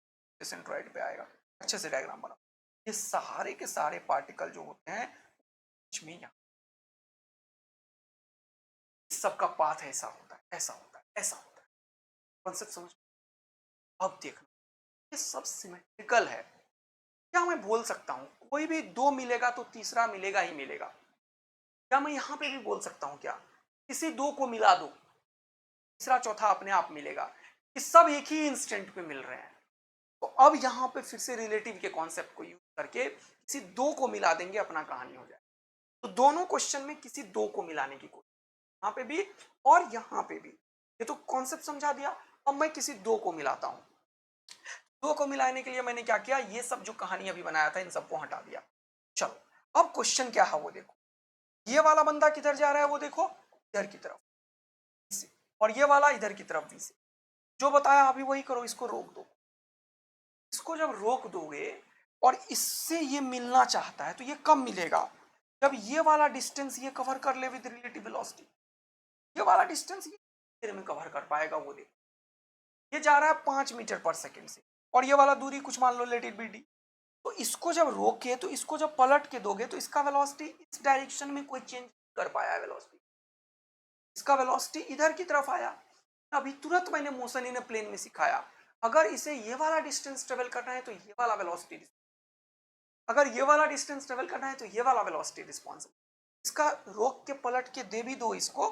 सेंट्रॉइड पे आएगा। अच्छे से डायग्राम बनाओ। ये सारे के सारे पार्टिकल जो होते हैं में यहाँ सबका पाथ ऐसा होता है, ऐसा होता है, ऐसा होता है। कॉन्सेप्ट समझ। अब देखना, ये सब सिमेट्रिकल है। क्या मैं बोल सकता हूँ कोई भी 2 मिलेगा तो तीसरा मिलेगा ही मिलेगा? क्या मैं यहाँ पे भी बोल सकता हूँ क्या किसी 2 को मिला दो, तीसरा चौथा अपने आप मिलेगा, कि सब एक ही इंस्टेंट पे मिल रहे हैं? तो अब यहाँ पे फिर से रिलेटिव के कॉन्सेप्ट को यूज करके किसी 2 को मिला देंगे, अपना कहानी हो जाए। तो दोनों क्वेश्चन में किसी 2 को मिलाने की कोशिश, यहाँ पे भी और यहाँ पे भी। ये तो कॉन्सेप्ट समझा दिया। अब मैं किसी 2 को मिलाता हूँ। 2 को मिलाने के लिए मैंने क्या किया, ये सब जो कहानी अभी बनाया था इन सबको हटा दिया। चलो अब क्वेश्चन क्या है वो देखो। ये वाला बंदा किधर जा रहा है वो देखो, इधर की तरफ। और ये वाला इधर की तरफ v से। जो बताया अभी वही करो, इसको रोक दो। इसको जब रोक दोगे और इससे ये मिलना चाहता है तो ये कब मिलेगा? जब ये वाला डिस्टेंस ये कवर कर ले विद रिलेटिव वेलोसिटी। ये वाला डिस्टेंस ये देर में कवर कर पाएगा, वो देखो। ये जा रहा है 5 मीटर पर सेकेंड से और ये वाला दूरी कुछ मान लो लेट इट बी डी। तो इसको जब रोके तो इसको जब पलट के दोगे तो इसका वेलोसिटी इस डायरेक्शन में कोई चेंज कर पाया है वेलोसिटी। इसका वेलोसिटी इधर की तरफ आया। अभी तुरंत मैंने मोशन इन प्लेन में सिखाया, अगर इसे ये वाला डिस्टेंस ट्रेवल करना है तो ये वाला वेलोसिटी, अगर ये वाला डिस्टेंस ट्रेवल करना है तो ये वाला वेलोसिटी रिस्पॉन्स। इसका रोक के पलट के दे भी दो इसको,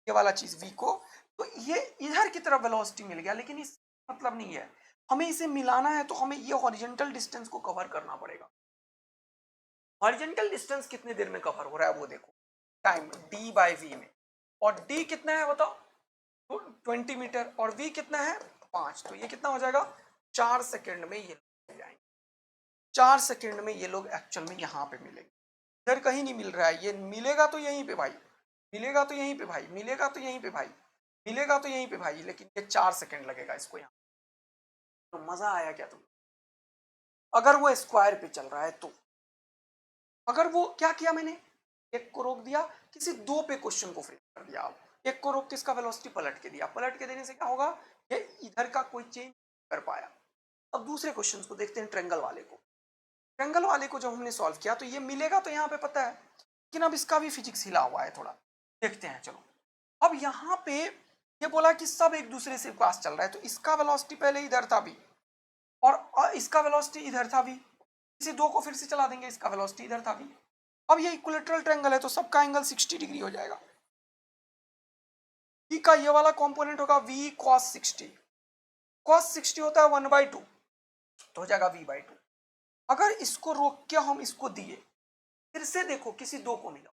ये वाला चीज v को, तो ये इधर की तरफ वेलोसिटी मिल गया। लेकिन इस मतलब नहीं है, हमें इसे मिलाना है तो हमें ये हॉरिजॉन्टल डिस्टेंस को कवर करना पड़ेगा। हॉरिजॉन्टल डिस्टेंस कितने देर में कवर हो रहा है वो देखो, टाइम d बाई वी में। और d कितना है बताओ, 20 मीटर, और v कितना है 5, तो ये कितना हो जाएगा 4 सेकेंड में ये मिल जाएंगे। 4 सेकेंड में ये लोग एक्चुअल में यहाँ पे मिलेंगे। इधर कहीं नहीं मिल रहा है, ये मिलेगा तो यहीं पे भाई, मिलेगा तो यहीं पे भाई, मिलेगा तो यहीं पे भाई, मिलेगा तो यहीं पे भाई, लेकिन ये 4 सेकेंड लगेगा इसको यहाँ। तो मजा आया क्या तुम्हें? अगर वो स्क्वायर पे चल रहा है तो, अगर वो क्या किया मैंने, एक को रोक दिया, किसी दो पे क्वेश्चन को फ्रेम कर दिया। आप एक को रोक के इसका वेलोसिटी पलट के दिया, पलट के देने से क्या होगा, ये इधर का कोई चेंज कर पाया। अब दूसरे क्वेश्चन को देखते हैं, ट्रेंगल वाले को। ट्रेंगल वाले को जब हमने सॉल्व किया तो ये मिलेगा तो यहाँ पे पता है, लेकिन अब इसका भी फिजिक्स हिला हुआ है थोड़ा, देखते हैं चलो। अब यहाँ पे ये बोला कि सब एक दूसरे से पास चल रहा है, तो इसका वेलोसिटी पहले इधर था भी और इसका वेलोसिटी इधर था भी, इसे दो को फिर से चला देंगे, इसका वेलोसिटी इधर था भी। अब ये इक्विलेटरल ट्रायंगल है तो सबका एंगल 60 डिग्री हो जाएगा। v का ये वाला कंपोनेंट होगा v cos 60, cos 60 होता है 1/2, तो हो जाएगा v/2। अगर इसको रोक के हम इसको दिए, फिर से देखो किसी दो को मिला।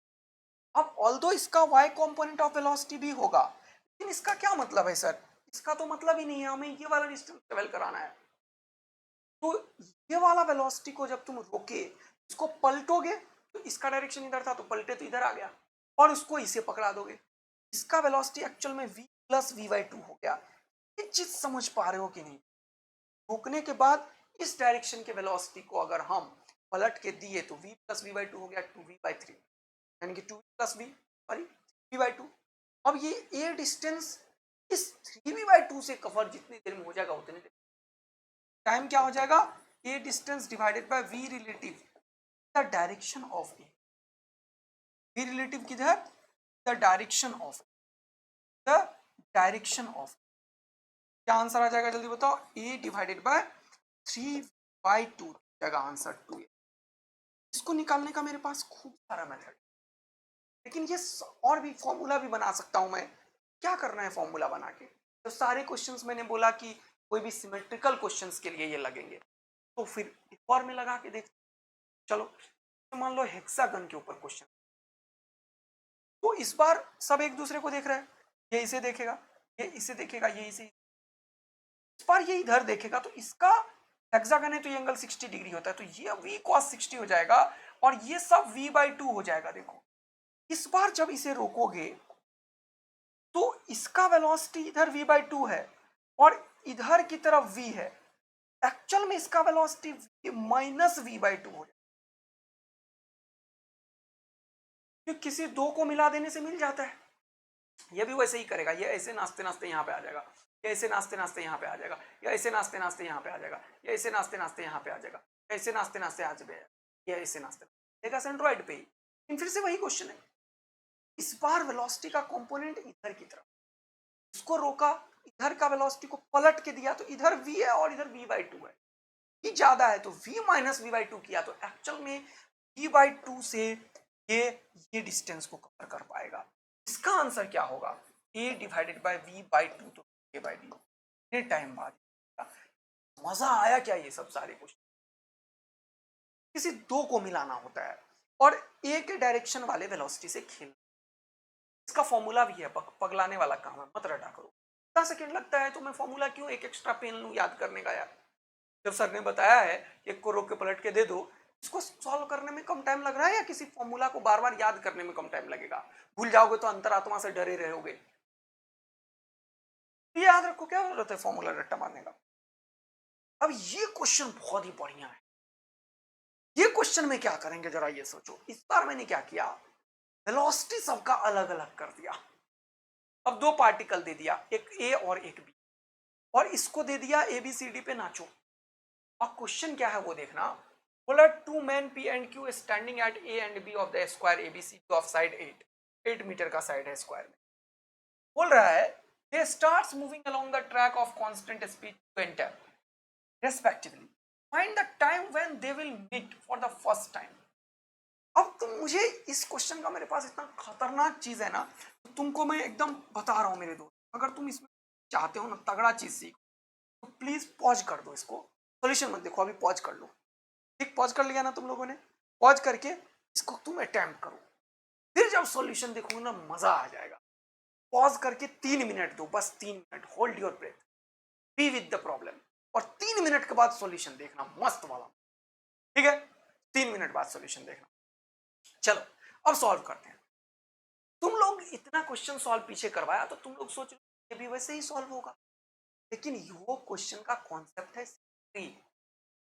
अब ऑल्दो इसका y कंपोनेंट ऑफ वेलोसिटी भी होगा, लेकिन इसका क्या मतलब है सर, इसका तो मतलब ही नहीं है, हमें ये वाला डिस्टेंस ट्रेवल कराना है। तो ये वाला वेलोसिटी को जब तुम रोके, इसको पलटोगे तो इसका डायरेक्शन इधर था तो पलटे तो इधर आ गया, और उसको इसे पकड़ा दोगे, इसका वेलोसिटी एक्चुअल में v प्लस v/2 हो गया। ये चीज समझ पा रहे हो कि नहीं? रोकने के बाद इस डायरेक्शन के वेलोसिटी को अगर हम पलट के दिए तो v प्लस v/2 हो गया 2v/3, यानी कि 2v plus v, sorry 3v/2। अब ये a डिस्टेंस इस 3v/2 से कवर जितनी देर में हो जाएगा उतनी देर, टाइम क्या हो जाएगा, a distance divided by v relative the direction of a, v relative किधर, the direction of, the direction of. क्या आंसर आ जाएगा जल्दी बताओ, a डिवाइडेड बाय 3/2 जाएगा आंसर 2a। इसको निकालने का मेरे पास खूब सारा मेथड, लेकिन ये और भी फॉर्मूला भी बना सकता हूं मैं। क्या करना है फॉर्मूला बना के, तो सारे क्वेश्चंस मैंने बोला कि कोई भी सिमेट्रिकल क्वेश्चंस के लिए ये लगेंगे, तो फिर एक और में लगा के देख। चलो तो मान लो हेक्सागन के ऊपर क्वेश्चन, तो इस बार सब एक दूसरे को देख रहा है, ये इसे देखेगा, ये इसे देखेगा, ये इसे, इस बार ये इधर देखेगा, तो इसका हेक्सागन है तो ये एंगल 60 डिग्री होता है, तो ये v cos 60 हो जाएगा और ये सब v/2 हो जाएगा। देखो इस बार जब इसे रोकोगे तो इसका वेलोसिटी इधर v/2 है और इधर की तरफ v है, एक्चुअल में इसका वेलोसिटी माइनस v/2 हो जाएगा। किसी दो को मिला देने से मिल जाता है, ये भी वैसे ही करेगा, ये ऐसे नाचते नाचते यहाँ पे आ जाएगा, ये ऐसे नाचते नाचते यहाँ पे आ जाएगा, ये ऐसे नाचते नाचते यहाँ पे आ जाएगा, ये ऐसे नाचते नाचते यहाँ पे आ जाएगा, ऐसे नाचते नाचते आ जाएगा, ये ऐसे नाचते देखा सेंट्रोइड पे ही। लेकिन फिर से वही क्वेश्चन है, इस बार वेलोसिटी का कंपोनेंट इधर की तरफ, इसको रोका, इधर का वेलोसिटी को पलट के दिया तो इधर v है और इधर v/2 है, v ज्यादा है तो v माइनस v/2 किया तो एक्चुअल में v/2 से ये डिस्टेंस को कवर कर पाएगा। इसका आंसर क्या होगा, a डिवाइडेड बाय v/2 तो a/d। इतने टाइम बाद मजा आया क्या, ये सब सारे क्वेश्चन किसी दो को मिलाना होता है और a के डायरेक्शन वाले वेलोसिटी से खेल, इसका फॉर्मूला भी है, पगलाने वाला काम है, मत रटा करो। 10 सेकंड लगता है तो मैं फॉर्मूला क्यों एक एक्स्ट्रा पेन लूं याद करने का यार, जब सर ने बताया है एक को रोक के पलट के दे दो, इसको सॉल्व करने में कम टाइम लग रहा है या किसी फॉर्मूला को बार बार याद करने में कम टाइम लगेगा? भूल जाओगे तो अंतरात्मा से डरे रहोगे। ये याद रखो, क्या जरूरत है फॉर्मूला रट्टा मारने का। अब ये क्वेश्चन बहुत ही बढ़िया है। ये क्वेश्चन में क्या करेंगे जरा ये सोचो। इस बार मैंने क्या किया, वेलोसिटी सबका अलग अलग कर दिया। अब दो पार्टिकल दे दिया, एक ए और एक बी, और इसको दे दिया ए बी सी डी पे नाचो। अब क्वेश्चन क्या है वो देखना। बोला two man P and Q standing at A and B of the square ABC of side 8 metre का साइड है स्क्वायर में। बोल रहा है they starts moving along the track of constant speed to enter respectively, find the time when they will meet for the first time. अब तुम मुझे इस क्वेश्चन का, मेरे पास इतना खतरनाक चीज है ना, तो तुमको मैं एकदम बता रहा हूं मेरे दोस्त, अगर तुम इसमें चाहते हो ना तगड़ा चीज सीखो, तो प्लीज पॉज कर दो इसको, सॉल्यूशन मत देखो, अभी पॉज कर लो। ठीक, पॉज कर लिया ना तुम लोगों ने? पॉज करके इसको तुम अटेम्प्ट करो, फिर जब सॉल्यूशन देखोगे ना मजा आ जाएगा। पॉज करके 3 मिनट दो, बस 3 minute, hold your breath, be with the problem, और 3 मिनट के बाद सॉल्यूशन देखना मस्त वाला। ठीक है, 3 मिनट बाद सॉल्यूशन देखना। चलो अब सॉल्व करते हैं। तुम लोग इतना क्वेश्चन सॉल्व पीछे करवाया तो तुम लोग सोच रहे ये भी वैसे ही सॉल्व होगा, लेकिन वो क्वेश्चन का कॉन्सेप्ट है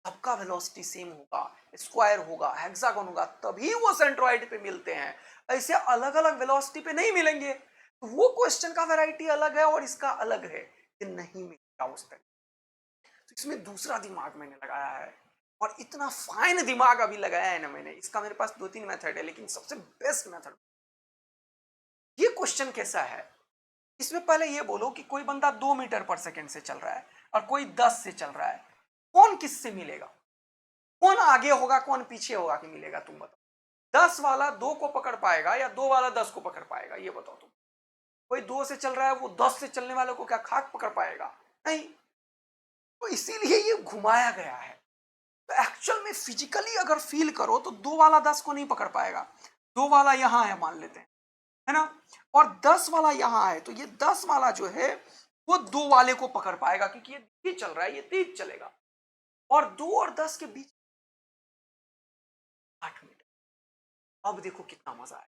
सबका वेलोसिटी सेम होगा, स्क्वायर होगा, हेक्सागन होगा, तभी वो सेंट्रोइड पे मिलते हैं। ऐसे अलग अलग वेलोसिटी पे नहीं मिलेंगे। तो वो क्वेश्चन का वैरायटी अलग है और इसका अलग है, ये नहीं मिलेगा उस तक। तो इसमें दूसरा दिमाग मैंने लगाया है, और इतना फाइन दिमाग अभी लगाया है ना मैंने, इसका मेरे पास 2-3 मेथड है, लेकिन सबसे बेस्ट मेथड ये क्वेश्चन कैसा है। इसमें पहले ये बोलो कि कोई बंदा 2 मीटर पर सेकेंड से चल रहा है और कोई 10 से चल रहा है, कौन किससे मिलेगा, कौन आगे होगा कौन पीछे होगा कि मिलेगा, तुम बताओ। 10 वाला 2 को पकड़ पाएगा या 2 वाला 10 को पकड़ पाएगा, ये बताओ तुम। कोई 2 से चल रहा है, वो 10 से चलने वाले को क्या खाक पकड़ पाएगा? नहीं। तो इसीलिए ये घुमाया गया है। तो एक्चुअल में फिजिकली अगर फील करो तो 2 वाला 10 को नहीं पकड़ पाएगा। 2 वाला यहां है मान लेते हैं, है ना, और 10 वाला यहां है, तो ये 10 वाला जो है वो 2 वाले को पकड़ पाएगा, क्योंकि ये तेज चल रहा है, ये तेज चलेगा। और 2 और 10 के बीच 8 मीटर। अब देखो कितना मजा है।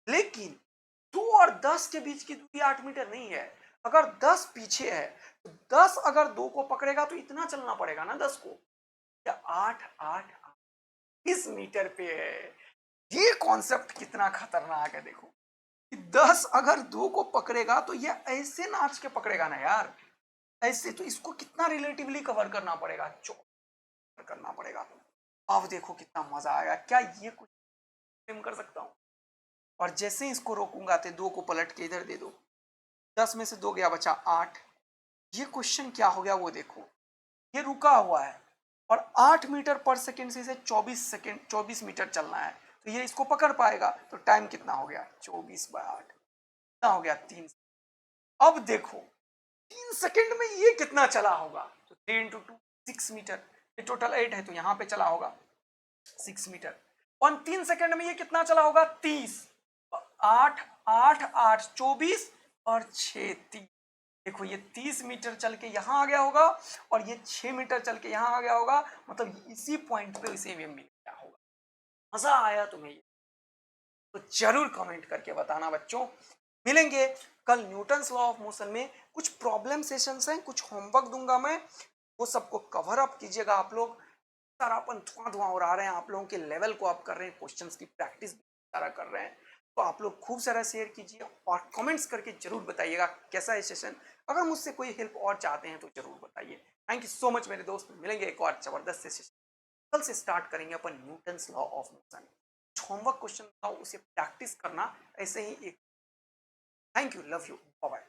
लेकिन 2 और 10 के बीच की दूरी 8 मीटर नहीं है। अगर 10 पीछे है तो 10 अगर 2 को पकड़ेगा तो इतना चलना पड़ेगा ना 10 को, या 8 8 इस मीटर पे है। ये कॉन्सेप्ट कितना खतरनाक है देखो, कि 10 अगर 2 को पकड़ेगा तो ये ऐसे नाच के पकड़ेगा ना यार, ऐसे, तो इसको कितना रिलेटिवली कवर करना पड़ेगा, करना पड़ेगा। अब देखो कितना मजा आएगा। क्या ये कुछ कर सकता हूं? और जैसे ही इसको रोकूंगा तो 2 को पलट के इधर दे दो, 10 में से 2 गया, बचा 8। ये क्वेश्चन क्या हो गया वो देखो, ये रुका हुआ है और 8 मीटर पर सेकेंड से इसे 24 मीटर चलना है, तो ये इसको पकड़ पाएगा। तो टाइम कितना हो गया, 24/8, कितना हो गया, 3। अब देखो 3 सेकेंड में ये कितना चला होगा, तो 3 इंटू 2 6 मीटर, ये टोटल 8 है तो यहाँ पे चला होगा 6 मीटर। और 3 सेकेंड में ये कितना चला होगा, 30। 8 8 8 24 और 6 30। देखो ये 30 मीटर चल के यहाँ आ गया होगा और ये 6 मीटर चल के यहाँ आ गया होगा, मतलब इसी पॉइंट पे इसे मिल गया होगा। मजा आया तुम्हें ये? तो जरूर कमेंट करके बताना बच्चों। मिलेंगे कल न्यूटन्स लॉ ऑफ मोशन में। कुछ प्रॉब्लम सेशंस हैं, कुछ होमवर्क दूंगा मैं, वो सबको कवर अप कीजिएगा आप लोग। सारापन धुआं धुआं उड़ा रहे हैं, आप लोगों के लेवल को आप कर रहे हैं, क्वेश्चंस की प्रैक्टिस सारा कर रहे हैं। तो आप लोग खूब सारा शेयर कीजिए और कमेंट्स करके जरूर बताइएगा कैसा है सेशन। अगर मुझसे कोई हेल्प और चाहते हैं तो जरूर बताइए। थैंक यू सो मच मेरे दोस्त, मिलेंगे एक और जबरदस्त सेशन। कल से स्टार्ट करेंगे अपन Newton's law of motion. Homework question था उसे प्रैक्टिस करना ऐसे ही एक। Thank you, love you, bye bye.